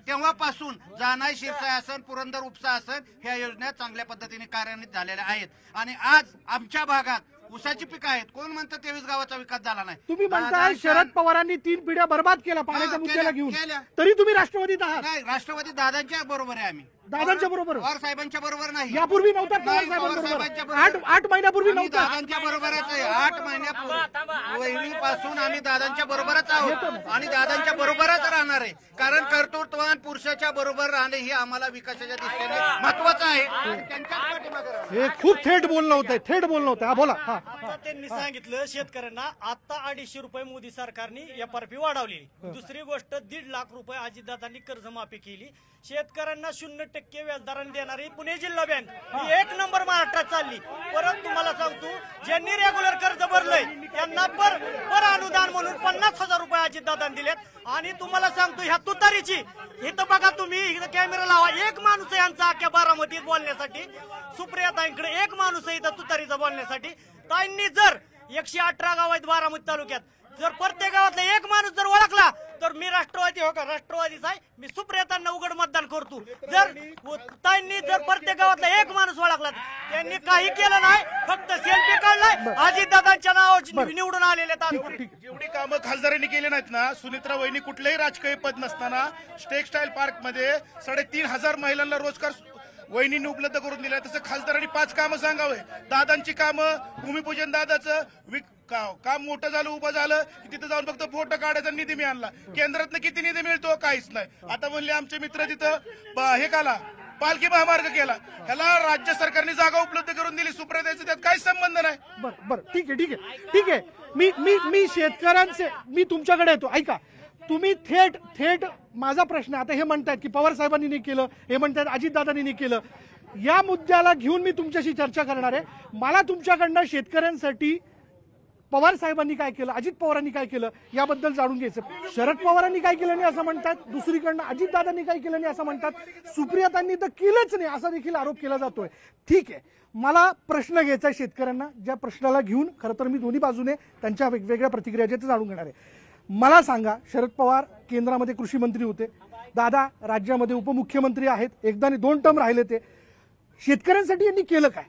तेव्हापासून जानाई शिरसाई आसन, पुरंदर उपसा आसन ह्या योजना चांगल्या पद्धतीने कार्यान्वित झालेल्या आहेत. आणि आज आमच्या भागात ऊसाची पिकं आहेत. कोण म्हणतं 23 गावाचा विकास झाला नाही? तुम्ही म्हणताय शरद पवारांनी 3 पिढ्या बर्बाद केला पाण्याच्या मुद्द्याला घेऊन, तरी तुम्ही राष्ट्रवादीत आहात? नाही, राष्ट्रवादी दादांच्या बरोबर आहे. आम्ही दादांच्या बरोबर, पवार साहेबांच्या बरोबर नाही. यापूर्वी नव्हता पवार साहेबांबरोबर? 8 महिन्यापूर्वी नव्हता? दादांच्या बरोबरच आहे. 8 महिन्यापूर्वीपासून आम्ही दादांच्या बरोबरच आहोत आणि दादांच्या बरोबरच राहणार आहे. कारण कर्तृत्वान पुरुषाच्या बरोबर राहणे हे आम्हाला विकासाच्या दृष्टीने महत्वाचं आहे. हे खूप थेट बोलणं होतं. बोला. त्यांनी सांगितलं शेतकऱ्यांना आता 250 रुपये मोदी सरकारने FRP वाढवली. दुसरी गोष्ट 1.5 लाख रुपये अजितदादांनी कर्जमाफी केली. शेतकऱ्यांना 0% व्याजदराने देणारी पुणे जिल्हा बँक ही 1 नंबर महाराष्ट्रात चालली. परत तुम्हाला सांगतो, ज्यांनी रेग्युलर कर्ज भरलंय त्यांना पर अनुदान म्हणून 50,000 रुपये अजितदादांनी दिलेत. आणि तुम्हाला सांगतो ह्या तुतारीची इथं बघा तुम्ही, इथं कॅमेरा लावा, एक माणूस आहे यांचा अख्ख्या बारामतीत बोलण्यासाठी. सुप्रियाताईंकडे एक माणूस आहे इथं तुतारीचा बोलण्यासाठी. ताईंनी जर 118 गाव आहेत बारामती तालुक्यात, जर प्रत्येक गावातला एक माणूस जर ओळखला तर मी राष्ट्रवादी हो का राष्ट्रवादीचा आहे, मी सुप्रियातांना उघड मतदान करतो. जर ताईंनी जर प्रत्येक गावातला एक माणूस ओळखला, त्यांनी काही केलं नाही, फक्त सेल्फी काढलाय. अजितदादांच्या नावाची निवडून आलेले आहेत. जेवढी कामं खासदारांनी केली नाहीत ना, सुनित्रा वहिनी कुठलंही राजकीय पद नसताना टेक्सटाईल पार्क मध्ये 3,500 महिलांना रोजगार वहिनींनी उपलब्ध करून दिलाय. तसं खासदारांनी 5 कामं सांगावे. दादांची कामं, भूमिपूजन दादाचं काम मोठं झालं, उभं झालं की तिथं जाऊन फक्त फोटो काढायचा निधी मिळाला. केंद्रातनं किती निधी मिळतो काहीच नाही. आता म्हणले आमचे मित्र तिथं हे काला पालखी महामार्ग केला, ह्याला राज्य सरकारने जागा उपलब्ध करून दिली. सुप्रियाताईंचा त्यात काही संबंध नाही. बरं ठीक आहे. मी शेतकऱ्यांचे मी तुमच्याकडे येतो. ऐका, तुम्ही थेट माझा प्रश्न आता हे म्हणतायत की पवार साहेबांनी नाही केलं, हे म्हणतायत अजितदादांनी नाही केलं. या मुद्द्याला घेऊन मी तुमच्याशी चर्चा करणार आहे. मला तुमच्याकडनं शेतकऱ्यांसाठी पवार साहेबांनी काय केलं, अजित पवारांनी काय केलं याबद्दल जाणून घ्यायचं. शरद पवारांनी काय केलं नाही असं म्हणतात, दुसरीकडनं अजितदादांनी काय केलं नाही असं म्हणतात, सुप्रियातांनी तर केलंच नाही असा देखील आरोप केला जातोय. ठीक आहे, मला प्रश्न घ्यायचा आहे शेतकऱ्यांना, ज्या प्रश्नाला घेऊन खरं तर मी दोन्ही बाजूने त्यांच्या वेगवेगळ्या प्रतिक्रिया ते जाणून घेणार आहे. मला सांगा, शरद पवार केंद्रामध्ये कृषी मंत्री होते, दादा राज्यामध्ये उपमुख्यमंत्री आहेत, एकदा 2 टर्म राहिले ते. शेतकऱ्यांसाठी यांनी केलं काय?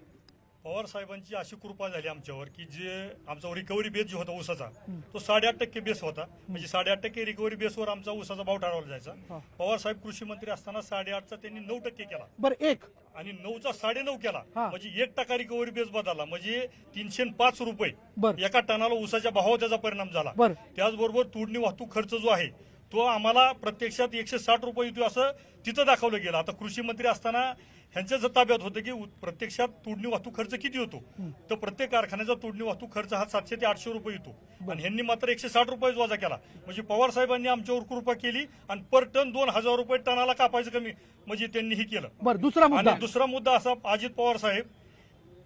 पवार साहेबांची अशी कृपा झाली आमच्यावर की जे आमचा रिकव्हरी बेस जो होता ऊसाचा तो 8.5% बेस होता. म्हणजे 8.5% रिकव्हरी बेसवर आमचा ऊसाचा भाव ठरवला जायचा. पवार साहेब कृषी मंत्री असताना 8.5चा त्यांनी 9% केला. बरं, एक आणि 9चा 9.5 केला. म्हणजे 1% रिकव्हरी बेस बदलला. म्हणजे 305 रुपये एका टनाला ऊसाच्या भावावर त्याचा परिणाम झाला. त्याचबरोबर तोडणी वाहतूक खर्च जो आहे तो आम्हाला प्रत्यक्षात 160 रुपये येतो असं तिथं दाखवलं गेलं. आता कृषी मंत्री असताना ह्यांच्याच ताब्यात होतं की प्रत्यक्षात तोडणी वाहतूक खर्च किती होतो, तर प्रत्येक कारखान्याचा तोडणी वाहतूक खर्च हा 700 ते 800 रुपये येतो. आणि ह्यांनी मात्र 160 रुपये वजा केला. म्हणजे पवार साहेबांनी आमच्यावर कृपा केली आणि पर टन 2,000 रुपये टनाला कापायचं कमी म्हणजे त्यांनी हे केलं. आणि दुसरा मुद्दा असा, अजित पवार साहेब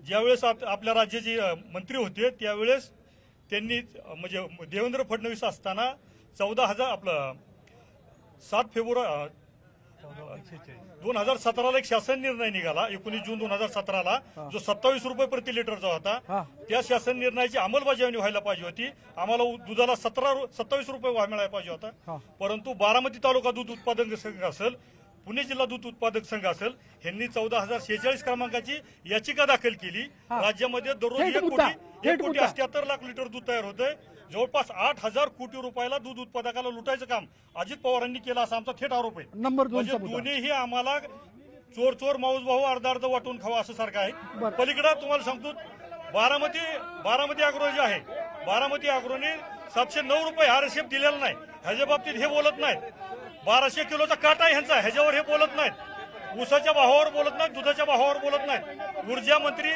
ज्यावेळेस आपल्या राज्याचे मंत्री होते त्यावेळेस त्यांनी म्हणजे देवेंद्र फडणवीस असताना 7 फेब्रुवारी 2017ला एक शासन निर्णय निघाला. 19 जून 2017ला जो 27 रुपये प्रति लिटरचा होता. त्या शासन निर्णयाची अंमलबजावणी व्हायला पाहिजे होती. आम्हाला दुधाला 27 रुपये भाव मिळायला पाहिजे होता. परंतु बारामती तालुका दूध उत्पादक संघ असेल, पुणे जिल्हा दूध उत्पादक संघ असेल, ह्यांनी 14,046 क्रमांकाची याचिका दाखल केली. राज्यामध्ये दररोज 1,78 लाख लिटर दूध तयार होतंय. जवळपास 8,000 कोटी रुपयाला दूध उत्पादकाला लुटायचं काम अजित पवारांनी केलं असा आमचा थेट आरोप आहे. म्हणजे दोन्हीही आम्हाला चोर माऊस भाऊ अर्ध वाटून खावा असं सारखं आहे. पलीकडे तुम्हाला सांगतो, बारामती अॅग्रो जे आहे, बारामती अॅग्रोने 709 रुपये RSF दिलेला नाही. ह्याच्या बाबतीत हे बोलत नाहीत. 1200 किलोचा काटा ह्यांचा, ह्याच्यावर हे बोलत नाहीत. ऊसाच्या भावावर बोलत नाहीत, दुधाच्या भावावर बोलत नाहीत. ऊर्जा मंत्री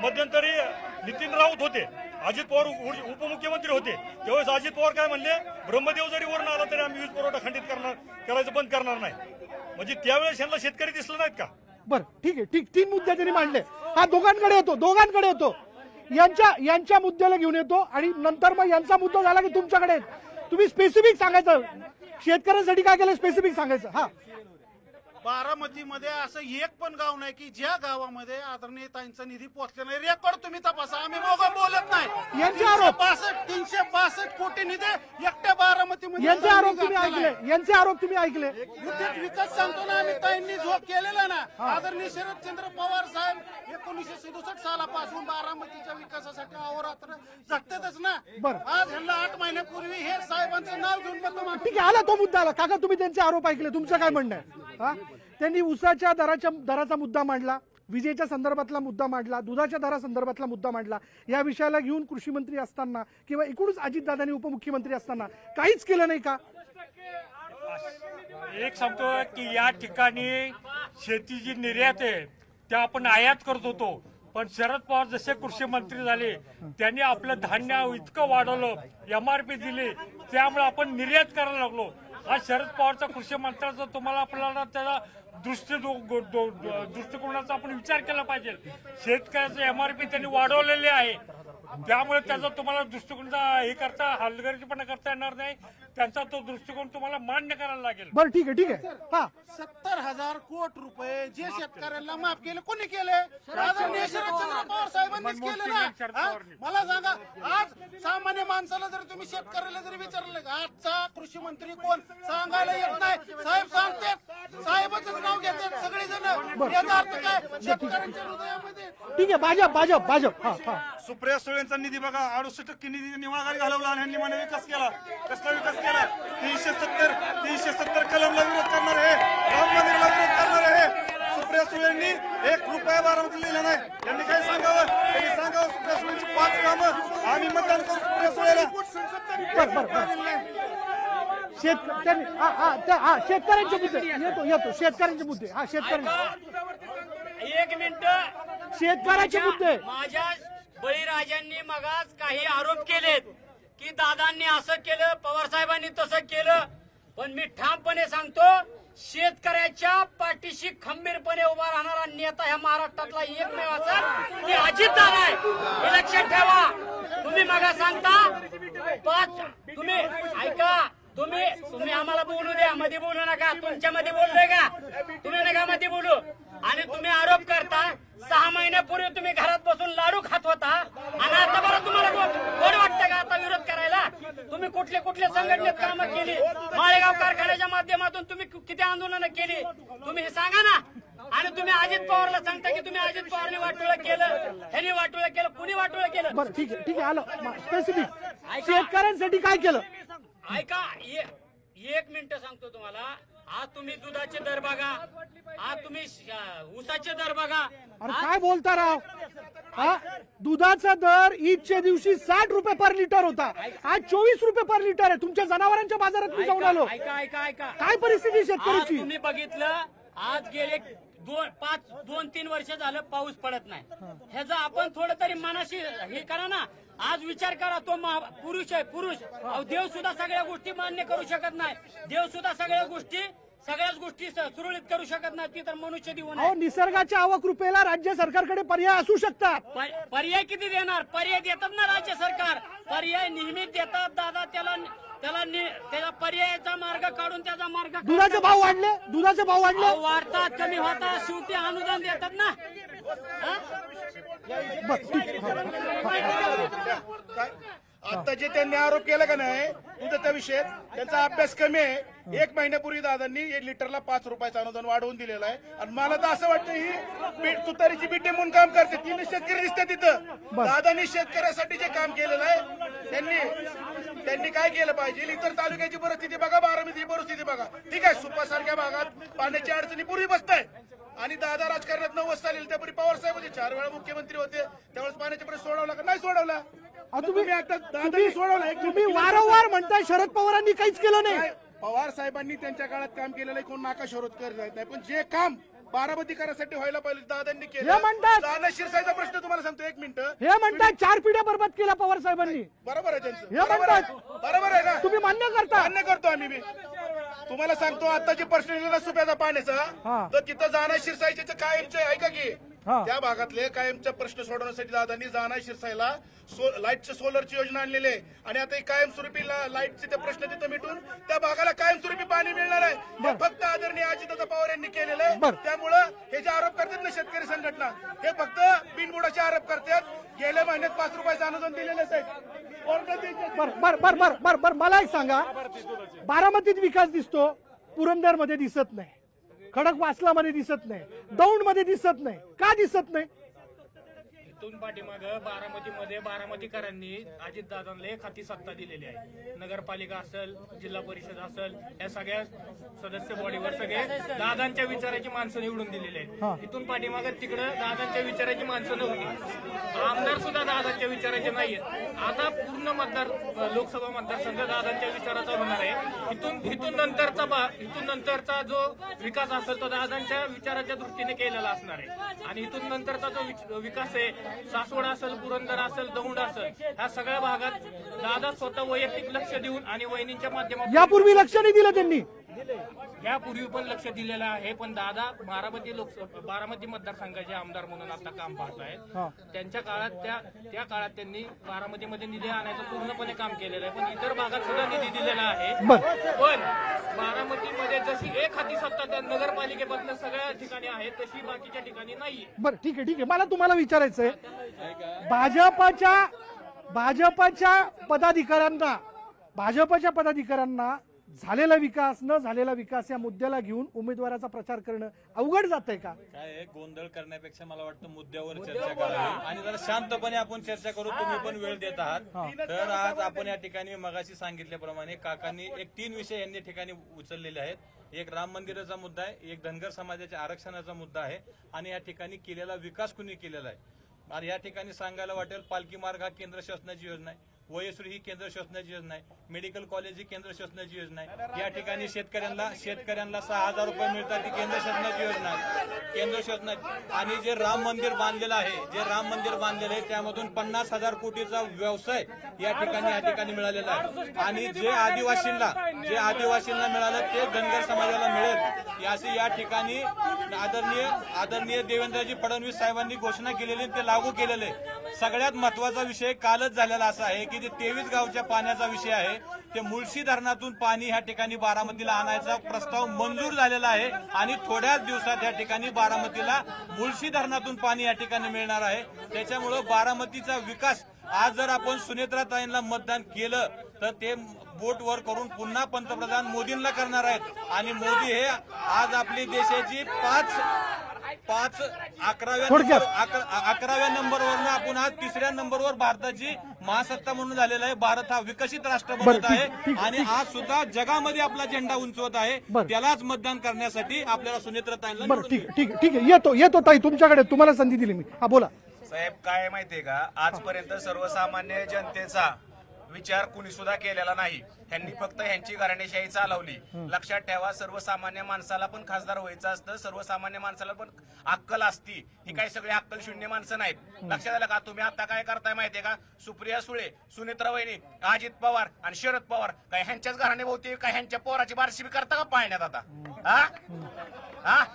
मध्यंतरी नितीन राऊत होते, अजित पवार उपमुख्यमंत्री होते. त्यावेळेस अजित पवार काय म्हणले, ब्रह्मदेव जरी वरून आला तरी आम्ही वीज पुरवठा खंडित करायचं बंद करणार नाही. म्हणजे त्यावेळेस यांना शेतकरी दिसले नाहीत का? बरं ठीक आहे, 3 मुद्दे त्यांनी मांडले. हा दोघांकडे येतो. यांच्या मुद्द्याला घेऊन येतो आणि नंतर मग यांचा मुद्दा झाला की तुमच्याकडे तुम्ही स्पेसिफिक सांगायचं, शेतकऱ्यांसाठी काय केलं स्पेसिफिक सांगायचं. हा, बारामतीमध्ये असं एक पण गाव नाही की ज्या गावामध्ये आदरणीय ताईंचा निधी पोहोचला नाही. रेकॉर्ड तुम्ही तपासा, आम्ही मोगं बोलत नाही. यांचे आरोप 362 कोटी निधी एकट्या बारामतीमध्ये. यांचे आरोप तुम्ही ऐकले. विद्युत विकास सांगतो ना आम्ही, ताईंनी जो केलेला ना आदरणीय शरदचंद्र पवार साहेब 1967 सालापासून बारामतीच्या विकासासाठी अहोरात्र झटतातच ना. आज ह्यांना 8 महिन्यापूर्वी हे साहेबांचं नाव घेऊन बदलून. ठीक आहे, आला तो मुद्दा आला. काका तुम्ही त्यांचे आरोप ऐकले, तुमचं काय म्हणणं आहे? त्यांनी ऊसाच्या दराचा मुद्दा मांडला, विजेच्या संदर्भातला मुद्दा मांडला, दुधाच्या दरासंदर्भातला मुद्दा मांडला. या विषयाला घेऊन कृषी मंत्री असताना किंवा एकूणच अजितदादांनी उपमुख्यमंत्री असताना काहीच केलं नाही का? एक सांगतो की या ठिकाणी शेतीची निर्यात आहे त्या आपण आयात करत होतो. पण शरद पवार जसे कृषी मंत्री झाले त्यांनी आपलं धान्य इतकं वाढवलं, MRP दिली, त्यामुळे आपण निर्यात करायला लागलो. आज शरद पवारचा कृषी मंत्र्याचा तुम्हाला आपल्याला त्याचा दृष्टिकोनाचा आपण विचार केला पाहिजे. शेतकऱ्याचं MRP त्यांनी वाढवलेले आहे. त्यामुळे त्याचा तुम्हाला दृष्टिकोन हे करता हलगर्जीपणा करता येणार नाही. त्यांचा तो दृष्टिकोन तुम्हाला मान्य करायला लागेल. बरं ठीक आहे हा 70,000 कोटी रुपये जे शेतकऱ्यांना माफ केले कोणी केले? आदरणीय शरदचंद्र पवार साहेबांनीच केले ना. मला सांगा, आज सामान्य माणसाला जर तुम्ही शेतकऱ्याला जरी विचारलं आजचा कृषी मंत्री कोण सांगायला येत नाही. साहेब सांगते, साहेबांच नाव घेतात सगळेजण. याचा अर्थ काय? शेतकऱ्यांच्या हृदयामध्ये. ठीक आहे, भाजप हा सुप्रिया सुळेंचा निधी बघा, 68% निधी त्यांनी माघारी घालवला आणि ह्यांनी म्हणे विकास केला. कसला विकास केला? 370 कलमला विरोध करणार आहे, राम मंदिराला विरोध करणार आहे. सुप्रिया सुळेंनी 1 रुपया बारामतीला लिहिला नाही. त्यांनी काय सांगावं? त्यांनी सांगावं सुप्रिया सुळेंची 5 कामं आम्ही मतदान करू सुप्रिया सुळेला. शेतकऱ्यांचे मुद्दे येतो शेतकऱ्यांचे मुद्दे. हा एक मिनिट, शेतकऱ्याचे मुद्दे. माझ्या बळीराजांनी मगाच काही आरोप केलेत की दादांनी असं केलं, पवार साहेबांनी तसं केलं. पण मी ठामपणे सांगतो, शेतकऱ्याच्या पाठीशी खंबीरपणे उभा राहणारा नेता ह्या महाराष्ट्रातला एकमेव असेल की अजितदादा आहे. हे लक्षात ठेवा. तुम्ही मगा सांगता तुम्ही ऐका, तुम्ही आम्हाला बोलू द्या, मध्ये बोलू नका. तुमच्यामध्ये बोललोय का? तुम्ही नका मध्ये बोलू. आणि तुम्ही आरोप करता 6 महिन्यापूर्वी तुम्ही घरात बसून लाडू खात होता आणि आता बरं तुम्हाला गोड वाटतं का आता विरोध करायला? तुम्ही कुठले संघटनेत कामं केली? माळेगाव कारखान्याच्या माध्यमातून तुम्ही किती आंदोलनं केली? तुम्ही हे सांगा ना. आणि तुम्ही अजित पवारला सांगता की तुम्ही अजित पवारने वाटोळं केलं, ह्यांनी वाटोळं केलं. कुणी वाटोळं केलं? बरं ठीक आहे आलं स्पेसिफिक. शेतकऱ्यांसाठी काय केलं? ऐका, 1 मिनिट सांगतो तुम्हाला. आज तुम्ही दुधाचे दर बघा, आज तुम्ही ऊसाचे दर बघा. अरे काय बोलता राव? दुधाचा दर ईदच्या दिवशी 60 रुपये पर लिटर होता, आज 24 रुपये पर लिटर आहे. तुमच्या जनावरांच्या बाजारात मी जाऊन आलो. ऐका काय परिस्थिती शेतकऱ्याची? तुम्ही बघितलं, आज गेले 2-3 वर्ष झालं पाऊस पडत नाही. ह्याचा आपण थोडं तरी मनाशी हे करा ना. आज विचार करा, तो पुरुष आहे. देव सुद्धा सगळ्या गोष्टी मान्य करू शकत नाही. देव सुद्धा सगळ्याच गोष्टी सुरळीत करू शकत नाही. ती तर मनुष्य दिवून आहे. निसर्गाच्या अवकृपेला राज्य सरकारकडे पर्याय असू शकतात. पर्याय किती देणार? पर्याय देतात ना राज्य सरकार. पर्याय नेहमीच देतात दादा. त्याला पर्यायाचा मार्ग काढून त्याचा मार्ग. दुधाचे भाव वाढले, वाढतात, कमी होतात, शेवटी अनुदान देतात ना. आता जे त्यांनी आरोप केला का नाही दुधाच्या विषय, त्यांचा अभ्यास कमी आहे. 1 महिन्यापूर्वी दादांनी 1 लिटरला 5 रुपयाचं अनुदान वाढवून दिलेलं आहे. आणि मला तर असं वाटतं ही तुतारीची बिड्डी म्हणून काम करते. 3 शेतकरी दिसते तिथं. दादांनी शेतकऱ्यासाठी जे काम केलेलं आहे त्यांनी काय केलं पाहिजे? इतर तालुक्याची परिस्थिती बघा, बारामतीची परिस्थिती बघा. ठीक आहे, सुपासारख्या भागात पाण्याची अडचणी पूर्वी बसताय. आणि दादा राजकारणात 90 साली त्यापूर्वी पवार साहेब होते, 4 वेळा मुख्यमंत्री होते. त्यावेळेस पाण्याचा प्रश्न सोडवला का? नाही सोडवला. तुम्ही वारंवार म्हणताय शरद पवारांनी काहीच केलं नाही. पवार साहेबांनी त्यांच्या काळात काम केलेलं कोण नाकाशोध करत नाही. पण जे काम बारामतीकरांसाठी व्हायला पाहिजे दादांनी केलं. दादा शिरसाईचा प्रश्न तुम्हाला सांगतो, 1 मिनिट. हे म्हणतात 4 पिढ्या बर्बाद केल्या पवार साहेबांनी. बरोबर आहे त्यांचं. हे म्हणतात, बरोबर आहे ना? तुम्ही मान्य करता? मान्य करतो आम्ही. तुम्हाला सांगतो, आता जे प्रश्न लिहिला सुप्याचा पाण्याचा, तर तिथं जाणं शिरसाईचे कायमचे ऐका की त्या भागातले कायमचा प्रश्न सोडवण्यासाठी दादांनी जाणं शिरसाईला लाईटच्या सोलरची योजना आणलेली आहे. आणि आता कायमस्वरूपी लाईटचे ते प्रश्न तिथं मिटून त्या भागाला कायमस्वरूपी पाणी मिळणार आहे. हे फक्त आदरणीय अजितदादा पवार यांनी केलेलं आहे. त्यामुळं हे जे आरोप करतात ना शेतकरी संघटना, हे फक्त बिनबुडाचे आरोप करतात. गेल्या महिन्यात 5 रुपयाचं अनुदान दिलेलं आहे. बर मला एक सांगा, बारामतीत विकास दिसतो, पुरंदरमध्ये दिसत नाही, खडकवासलामध्ये दिसत नाही, दौंडमध्ये दिसत नाही. का दिसत नाही? इथून पाठीमाग बारामतीमध्ये बारामतीकरांनी अजितदादांना एक हाती सत्ता दिलेली आहे. नगरपालिका असेल, जिल्हा परिषद असेल, या सगळ्या सदस्य बॉडीवर सगळे दादांच्या विचाराची माणसं निवडून दिलेली आहेत. इथून पाठीमाग तिकडे दादांच्या विचाराची माणसं नव्हती. आमदार सुद्धा दादांच्या विचाराचे नाहीये. आता पूर्ण लोकसभा मतदारसंघ दादांच्या विचाराचा होणार आहे. इथून नंतरचा जो विकास असेल तो दादांच्या विचाराच्या दृष्टीने केलेला असणार आहे. आणि इथून नंतरचा जो विकास आहे, सासवड असेल, पुरंदर असेल, दौंड असेल, ह्या सगळ्या भागात दादा स्वतः वैयक्तिक लक्ष देऊन आणि वहिनींच्या माध्यमातून. यापूर्वी लक्ष नाही दिलं त्यांनी. यापूर्वी पण लक्ष दिलेलं आहे, पण दादा बारामती मतदारसंघाचे आमदार म्हणून आता काम पाहत आहेत. त्यांच्या काळात त्या काळात त्यांनी बारामतीमध्ये निधी आणायचं पूर्णपणे काम केलेलं आहे, पण इतर भागात सुद्धा निधी दिलेला आहे. पण बारामतीमध्ये जशी एक हाती सत्ता त्या नगरपालिकेपासून सगळ्या ठिकाणी आहे तशी बाकीच्या ठिकाणी नाहीये. बरं ठीक आहे. मला तुम्हाला विचारायचंय, भाजपच्या पदाधिकाऱ्यांना झालेला विकास न झालेला विकास या मुद्द्याला घेऊन उमेदवाराचा प्रचार करणं अवघड जातंय का? काय गोंधळ करण्यापेक्षा मला वाटतं मुद्द्यावर चर्चा करावी आणि जरा शांतपणे आपण चर्चा करू. तुम्ही पण वेळ देत आहात. तर आज आपण या ठिकाणी मगाशी सांगितल्याप्रमाणे काकांनी 3 विषय यांनी ठिकाणी उचललेले आहेत. एक राम मंदिराचा मुद्दा आहे, एक धनगर समाजाच्या आरक्षणाचा मुद्दा आहे आणि या ठिकाणी केलेला विकास कुणी केलेला आहे. आणि या ठिकाणी सांगायला वाटेल, पालखी मार्ग हा केंद्र शासनाची योजना आहे, वयश्री ही केंद्र शासनाची योजना आहे, मेडिकल कॉलेज ही केंद्र शासनाची योजना आहे. या ठिकाणी शेतकऱ्यांना 6,000 रुपये मिळतात ती केंद्र शासनाची योजना आहे, केंद्र शासनाची. आणि जे राम मंदिर बांधलेलं आहे, त्यामधून 50,000 कोटीचा व्यवसाय या ठिकाणी मिळालेला आहे. आणि जे आदिवासींना मिळालं ते धनगर समाजाला मिळेल अशी या ठिकाणी आदरणीय देवेंद्रजी फडणवीस साहेबांनी घोषणा केलेली, ते लागू केलेले. सगळ्यात महत्वाचा विषय कालच झालेला असा आहे की जे 23 गावच्या पाण्याचा विषय आहे, ते मुळशी धरणातून पाणी ह्या ठिकाणी बारामतीला आणायचा प्रस्ताव मंजूर झालेला आहे आणि थोड्याच दिवसात या ठिकाणी बारामतीला मुळशी धरणातून पाणी या ठिकाणी मिळणार आहे. त्याच्यामुळं बारामतीचा विकास आज जर आपण सुनेत्राताईंना मतदान केलं तर ते बोट वर करून पुन्हा पंतप्रधान मोदींना करणार आहेत. आणि मोदी हे आज आपली देशाची 11व्या नंबरवरनं आपण आज 3ऱ्या नंबरवर भारताची महासत्ता म्हणून झालेला आहे. भारत हा विकसित राष्ट्र बनत आहे आणि आज सुद्धा जगामध्ये आपला झेंडा उंचवत आहे. त्यालाच मतदान करण्यासाठी आपल्याला सुनेत्राताईंना. ठीक आहे. येतो ताई तुमच्याकडे, तुम्हाला संधी दिली मी. हा बोला साहेब. काय माहितीये का, आजपर्यंत सर्वसामान्य जनतेचा विचार कुणी सुद्धा केलेला नाही. ह्यांनी फक्त ह्यांची घराणेशाही चालवली. लक्षात ठेवा, सर्वसामान्य माणसाला पण खासदार व्हायचं असतं, सर्वसामान्य माणसाला पण अक्कल असती. ही काही सगळी अक्कल शून्य माणसं नाहीत. लक्षात आलं का? तुम्ही आता काय करताय माहितीये का, सुप्रिया सुळे, सुनेत्रा वहिनी, अजित पवार आणि शरद पवार काय ह्यांच्याच घराणे भोवती काय ह्यांच्या पोराची बारशी बी करता का पाहण्यात आता?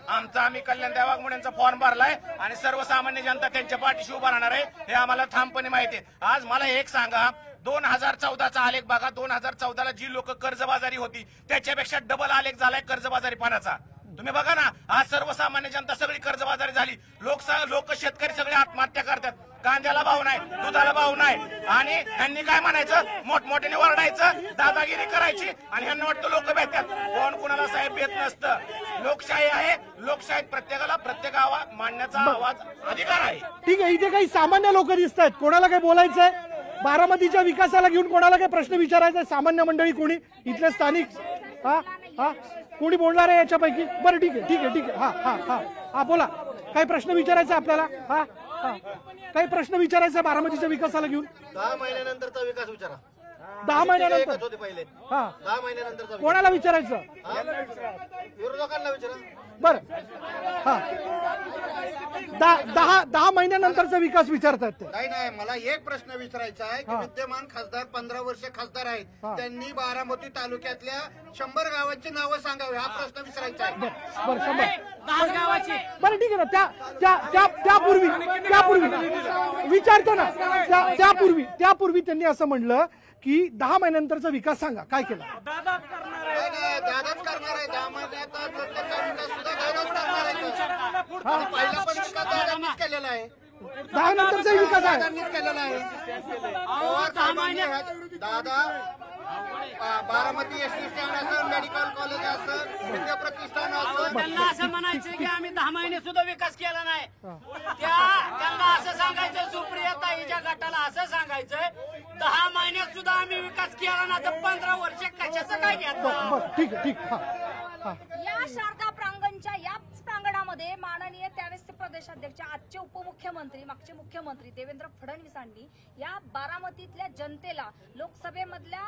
आमचा आम्ही कल्याण वाघमोड्यांचा फॉर्म भरलाय आणि सर्वसामान्य जनता त्यांच्या पाठीशी उभा राहणार आहे हे आम्हाला ठामपणे माहिती आहे. आज मला एक सांगा, 2014चा आलेख बघा. 2014ला जी लोक कर्जबाजारी होती त्याच्यापेक्षा डबल आलेख झालाय कर्जबाजारीपणाचा. तुम्ही बघा ना, आज सर्वसामान्य जनता सगळी कर्जबाजारी झाली. लोक शेतकरी सगळे आत्महत्या करतात. कांद्याला भाव नाही, दुधाला भाव नाही आणि ह्यांनी काय म्हणायचं, मोठमोठ्याने ओरडायचं, दादागिरी करायची आणि ह्यांना वाटतं लोक भेटतात. कोण कुणाला साहेब भेट नसतं. लोकशाही आहे, लोकशाहीत प्रत्येक आवाज मांडण्याचा आवाज अधिकार आहे. ठीक आहे. इथे काही सामान्य लोक दिसत आहेत, कोणाला काय बोलायचंय? बारामतीच्या विकासाला घेऊन कोणाला काय प्रश्न विचारायचा? सामान्य मंडळी कोणी इथले स्थानिक कोणी बोलणार आहे याच्यापैकी? बरं ठीक आहे. हा बोला. काही प्रश्न विचारायचा आपल्याला? काही प्रश्न विचारायचा बारामतीच्या विकासाला घेऊन? 10 महिन्यानंतरचा विकास विचारा. 10 महिन्यानंतर होते पहिले. 10 महिन्यानंतर कोणाला विचारायचं? विरोधकांना विचारा. बर. 10 महिन्यानंतरचा विकास विचारतात ते. नाही, मला एक प्रश्न विचारायचा आहे की विद्यमान खासदार 15 वर्ष खासदार आहेत, त्यांनी बारामती तालुक्यातल्या 100 गावांची नावं सांगावी, हा प्रश्न विचारायचा आहे. बरं 100 बरं ठीक आहे ना. त्यापूर्वी विचारतो ना. त्यापूर्वी त्यांनी असं म्हणलं की 10 महिन्यानंतरचा विकास सांगा, काय केला? दादाच करणार आहे. 10 महिन्याचा विकास सुद्धा दादाच करणार आहे. पहिला पण विकास दादांनीच केलेला आहे. 10 नंतरचा विकास आहे. दादांनीच केलेला आहे. दादा बारामती एसटी स्टँड असेल, मेडिकल कॉलेज असेल, विद्या प्रतिष्ठान असेल, त्यांना असं म्हणायचं की आम्ही 10 महिने सुद्धा विकास केला नाही. त्यांना असं सांगायचं, सुप्रिया ताईच्या गटाला असं सांगायचं, 10 महिन्यात सुद्धा आम्ही विकास केला ना, तर 15 वर्ष कशाचं काय घेतलं? ठीक. या शारदा प्रांगणच्या याच प्रांगणामध्ये माननीय त्यावेळेसचे प्रदेशाध्यक्ष, आजचे उपमुख्यमंत्री, मागचे मुख्यमंत्री देवेंद्र फडणवीसांनी या बारामतीतल्या जनतेला लोकसभेमधल्या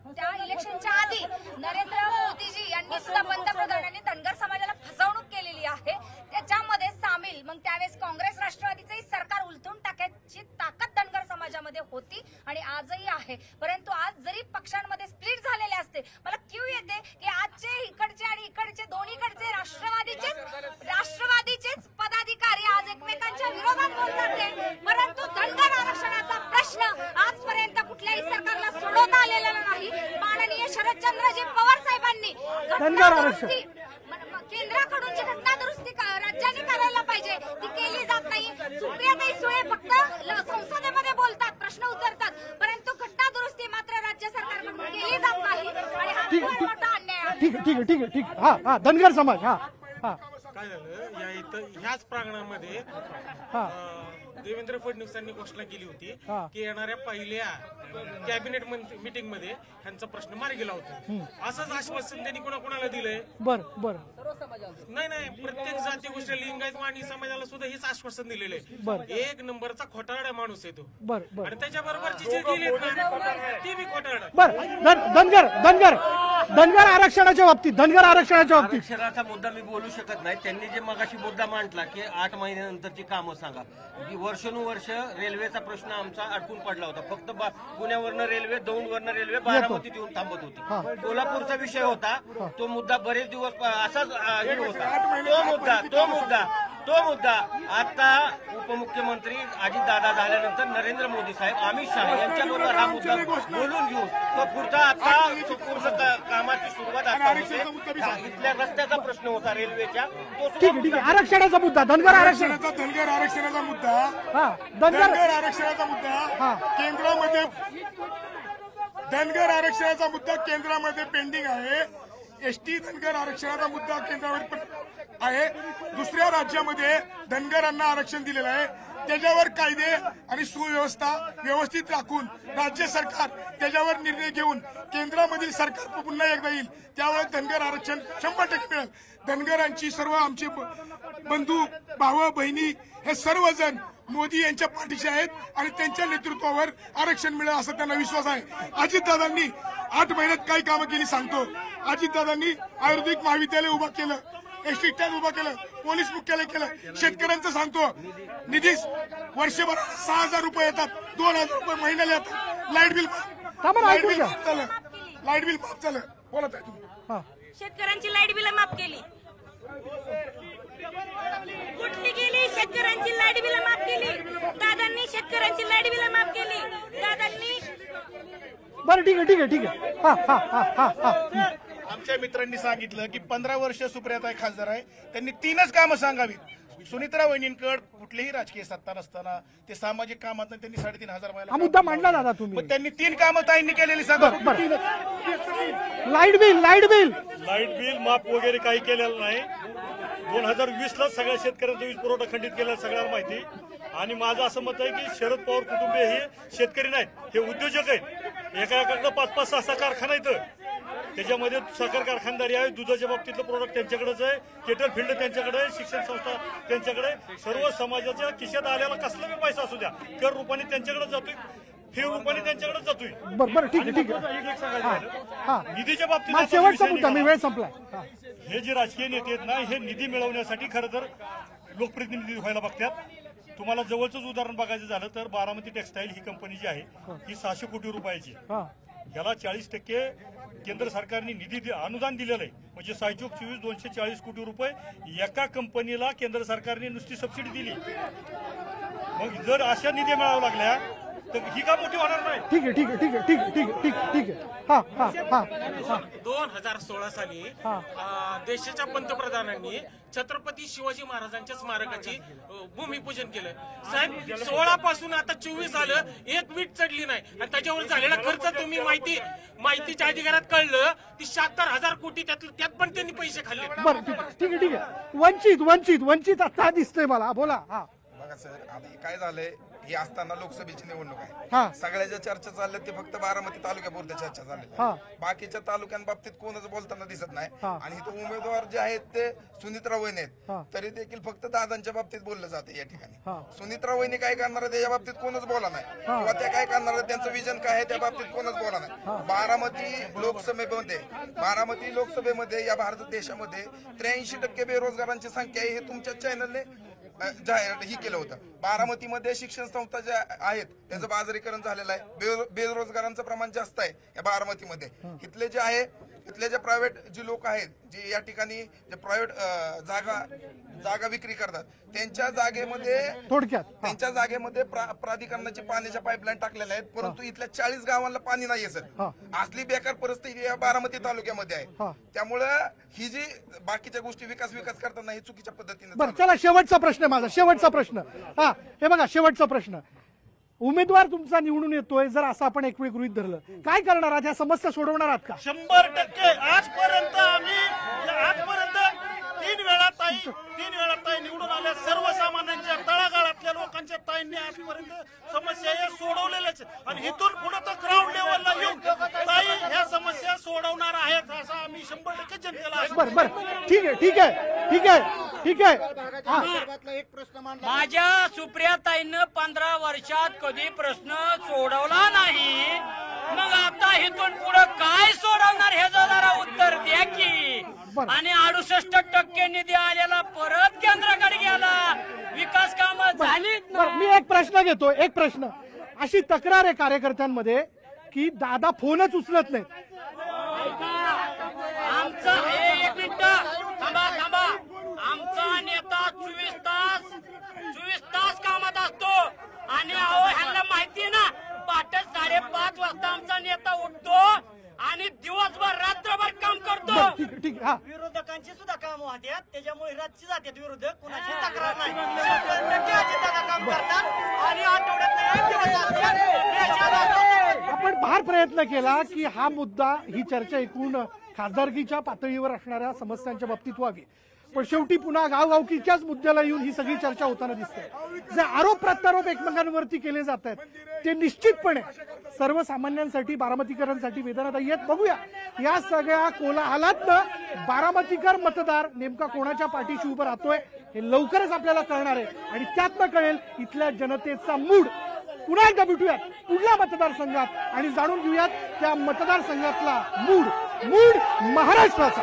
त्या इलेक्शनच्या आधी नरेंद्र मोदीजी यांनी सुद्धा पंतप्रधानांनी धनगर समाजाला फसवणूक केलेली आहे त्याच्यामध्ये सामील. मग त्यावेळेस काँग्रेस राष्ट्रवादीचंही सरकार उलथून टाकायची ताकद धनगर समाजामध्ये होती आणि आजही आहे. परंतु आज जरी पक्षांमध्ये स्प्लिट झालेले असते, मला क्यू येते की आजचे इकडचे केंद्राकडून जी घटना दुरुस्ती राज्याने करायला पाहिजे ती केली जात नाही. सुप्रियाताई सुळे फक्त संसदेमध्ये बोलतात, प्रश्न उत्तरतात, परंतु घटना दुरुस्ती मात्र राज्य सरकारकडून केली जात नाही आणि हा खूप मोठा अन्याय आहे. ठीक. हा धनगर समाज हा. काय झालं या इथं ह्याच प्रांगणामध्ये देवेंद्र फडणवीसांनी घोषणा केली होती की येणाऱ्या पहिल्या कॅबिनेट मीटिंग मध्ये ह्यांचा प्रश्न मार्गी गेला होता. असंच आश्वासन त्यांनी कोणाकोणाला दिलंय? बर नाही प्रत्येक जाती गोष्टी लिंगायत वाणी समाजाला सुद्धा हेच आश्वासन दिलेलं आहे. एक नंबरचा खोटारडा माणूस आहे तो. आणि त्याच्याबरोबरची जे गेलेत ना ती बी खोटारडा. बर धनगर आरक्षणाच्या बाबतीत आरक्षणाचा मुद्दा मी बोलू शकत नाही. त्यांनी जे मगाशी मुद्दा मांडला की 8 महिन्यानंतरची कामं सांगा. वर्षानुवर्ष रेल्वेचा प्रश्न आमचा अडकून पडला होता. फक्त पुण्यावरनं रेल्वे, दौंडवरनं रेल्वे बारामतीत येऊन थांबत होती. कोल्हापूरचा विषय होता, तो मुद्दा बरेच दिवस असाच होता. तो मुद्दा आता उपमुख्यमंत्री अजितदादा झाल्यानंतर नरेंद्र मोदी साहेब, अमित शहा यांच्याबरोबर हा मुद्दा बोलून घेऊन तो पुढचा आता कामाची सुरुवात आता होते. इथल्या रस्त्याचा प्रश्न होता रेल्वेच्या, तो ठीक आहे. आरक्षणाचा मुद्दा धनगर आरक्षणाचा मुद्दा केंद्रामध्ये धनगर आरक्षणाचा मुद्दा केंद्रामध्ये पेंडिंग आहे. एसटी धनगर आरक्षणाचा मुद्दा केंद्रावर आहे. दुसऱ्या राज्यामध्ये धनगरांना आरक्षण दिलेलं आहे. त्याच्यावर कायदे आणि सुव्यवस्था व्यवस्थित राखून राज्य सरकार त्याच्यावर निर्णय घेऊन केंद्रामधील सरकार पुन्हा एकदा येईल, त्यावेळेस धनगर आरक्षण 100% मिळेल. धनगरांची सर्व आमचे बंधू भाऊ बहिणी हे सर्वजण मोदी यांच्या पाठीशी आहेत आणि त्यांच्या नेतृत्वावर आरक्षण मिळेल असा त्यांना विश्वास आहे. अजितदादांनी 8 महिन्यात काय कामं केली सांगतो. अजितदादांनी आयुर्वेदिक महाविद्यालय उभा केलं, एसटी स्टँड उभा केलं, पोलीस मुख्यालय केलं. शेतकऱ्यांचं सांगतो निधी वर्षभर 6,000 रुपये येतात, 2,000 रुपये महिन्याला येतात. लाईट बिल माफ झालं. बोलत आहे तुम्ही. शेतकऱ्यांची लाईट बिल माफ केली. कुठली केली? शेतकऱ्यांची लाईट बिल माफ केली. दादांनी शेतकऱ्यांची लाईट बिल माफ केली. दादांनी बरं ठीक आहे. आमच्या मित्रांनी सांगितलं की 15 वर्ष सुप्रियाताई खासदार आहे, त्यांनी 3च कामं सांगावीत. सुनीत्रा वहिनींकड कुठलीही राजकीय सत्ता नसताना ते सामाजिक कामात त्यांनी 3,500 हा मुद्दा मांडला दादा तुम्ही. पण त्यांनी 3 कामं ताईंनी केलेली सांगा. लाईट बिल माफ वगैरे काही केलेलं नाही. 2020ला सगळ्या शेतकऱ्यांचा वीज पुरवठा खंडित केला सगळ्यांना माहिती. आणि माझं असं मत आहे की शरद पवार कुटुंबीय हे शेतकरी नाहीत, हे उद्योजक आहेत. एकाकडनं 5-5, 6-6 कारखाना येतं, त्याच्यामध्ये साखर कारखानदारी आहे, दुधाच्या बाबतीतलं प्रोडक्ट त्यांच्याकडेच आहे, केटल फील्ड त्यांच्याकडे आहे, शिक्षण संस्था त्यांच्याकडे. सर्व समाजाच्या खिशात आलेला कसला बी पैसा असू द्या कर रूपाने त्यांच्याकडे जातोय, फी रूपाने त्यांच्याकडे जातोय. बरं ठीक आहे. निधीच्या बाबतीत शेवटचा मुद्दा, मी वेळ संपलाय. हे जे राजकीय नेते आहेत ना, हे निधी मिळवण्यासाठी खरं तर लोकप्रतिनिधी व्हायला बघतात. तुम्हाला जवळच उदाहरण बघायचं झालं तर बारामती टेक्सटाईल ही कंपनी जी आहे ही 600 कोटी रुपयाची. याला 40% केंद्र सरकारने निधी अनुदान दिलेलं आहे. म्हणजे 240 कोटी रुपये एका कंपनीला केंद्र सरकारने नुसती सबसिडी दिली. मग जर अशा निधी मिळावं लागल्या तर ही का मोठी होणार नाही. ठीक आहे. 2016 साली देशाच्या पंतप्रधानांनी छत्रपती शिवाजी महाराजांच्या स्मारकाची भूमिपूजन केलं. साहेब 16 पासून आता 24 झालं, एक वीट चढली नाही. आणि त्याच्यावर झालेला खर्च तुम्ही माहितीच्या अधिकारात कळलं ती 76,000 कोटी, त्यात पण त्यांनी पैसे खाल्ले. बरं ठीक आहे. वंचित आता दिसतंय मला. बोला. बघा सर, आता काय झालंय, ही असताना लोकसभेची निवडणूक आहे. सगळ्या ज्या चर्चा चालल्या ते फक्त बारामती तालुक्यापुरत्या चर्चा चालल्या. बाकीच्या तालुक्यांबाबतीत कोणच बोलताना दिसत नाही. आणि तो उमेदवार जे आहेत ते सुनीत्रा वहिनी आहेत, तरी देखील फक्त दादांच्या बाबतीत बोललं जाते या ठिकाणी. सुनीत्रा वहिनी काय करणार आहे त्याच्या बाबतीत कोणच बोला नाही, किंवा त्या काय करणार आहे त्यांचं विजन काय आहे त्या बाबतीत कोणच बोला नाही. बारामती लोकसभेमध्ये या भारत देशामध्ये 83% बेरोजगारांची संख्या आहे, हे तुमच्या चॅनलने जाहीर ही केलं होतं. बारामतीमध्ये शिक्षण संस्था ज्या आहेत त्याचं बाजारीकरण झालेलं आहे, बेरोजगारांचं प्रमाण जास्त आहे या बारामतीमध्ये. इथले जे आहे, इथले जे प्रायव्हेट जे लोक आहेत, जे या ठिकाणी जे प्रायव्हेट जागा विक्री करतात, त्यांच्या जागेमध्ये थोडक्यात त्यांच्या जागेमध्ये प्राधिकरणाची पाण्याच्या पाईपलाईन टाकलेल्या आहेत, परंतु इथल्या 40 गावांना पाणी नाहीये सर. असली बेकार परिस्थिती या बारामती तालुक्यामध्ये आहे. त्यामुळं ही जी बाकीच्या गोष्टी विकास करताना ही चुकीच्या पद्धतीने. बरं, चला शेवटचा प्रश्न माझा, शेवटचा प्रश्न. हे बघा, शेवटचा प्रश्न. उमेदवार तुमचा निवडून येतोय, जर असं आपण एक वेळ गृहीत धरलं, काय करणार आहात? ह्या समस्या सोडवणार आहात का? 100% आजपर्यंत आम्ही 3 वेळा ताई निवडून आल्या. सर्वसामान्यांच्या तळागाळातल्या लोकांच्या ताईंनी आजपर्यंत समस्या या सोडवलेल्याच, आणि इथून पुढे तर ग्राउंड लेवलला येऊन ताई ह्या समस्या सोडवणार आहेत असं आम्ही 100% जनतेला. बरं, ठीक आहे. एक प्रश्न मांडला. माझ्या सुप्रियाताईनं 15 वर्षात कधी प्रश्न सोडवला नाही, मग आता इथून पुढे काय सोडवणार हे जरा उत्तर द्या की. आणि 68% निधी आलेला परत केंद्राकडे गेला, विकास कामं झाली. मी एक प्रश्न घेतो, एक प्रश्न. अशी तक्रार आहे कार्यकर्त्यांमध्ये की दादा फोनच उचलत नाही. आमचा एक मिनिट थांबा, आमचा नेता 24 तास कामात असतो. आणि अहो ह्यांना माहिती ना, पहाटे 5:30 वाजता आमचा नेता उठतो आणि दिवसभर रात्रभर काम करतो. विरोधकांची सुद्धा काम होत्यात, त्याच्यामुळे रातची जातात विरोधक, कुणाची तक्रार नाही. 100% काम करतात आणि आठवड्यात 1 दिवस आपण फार प्रयत्न केला की हा मुद्दा, ही चर्चा एकूण खासदारकीच्या पातळीवर असणाऱ्या समस्यांच्या बाबतीत व्हावी, पण शेवटी पुन्हा गावगावकीच्याच मुद्द्याला येऊन ही सगळी चर्चा होताना दिसते. जे आरोप प्रत्यारोप एकमेकांवरती केले जात आहेत ते निश्चितपणे सर्वसामान्यांसाठी, बारामतीकरांसाठी वेदनादायी आहेत. बघूया या सगळ्या कोलाहलातनं बारामतीकर मतदार नेमका कोणाच्या पाठीशी उभं राहतोय हे लवकरच आपल्याला कळणार आहे, आणि त्यातनं कळेल इथल्या जनतेचा मूड. पुन्हा एकदा भेटूयात पुढल्या मतदारसंघात आणि जाणून घेऊयात त्या मतदारसंघातला मूड महाराष्ट्राचा.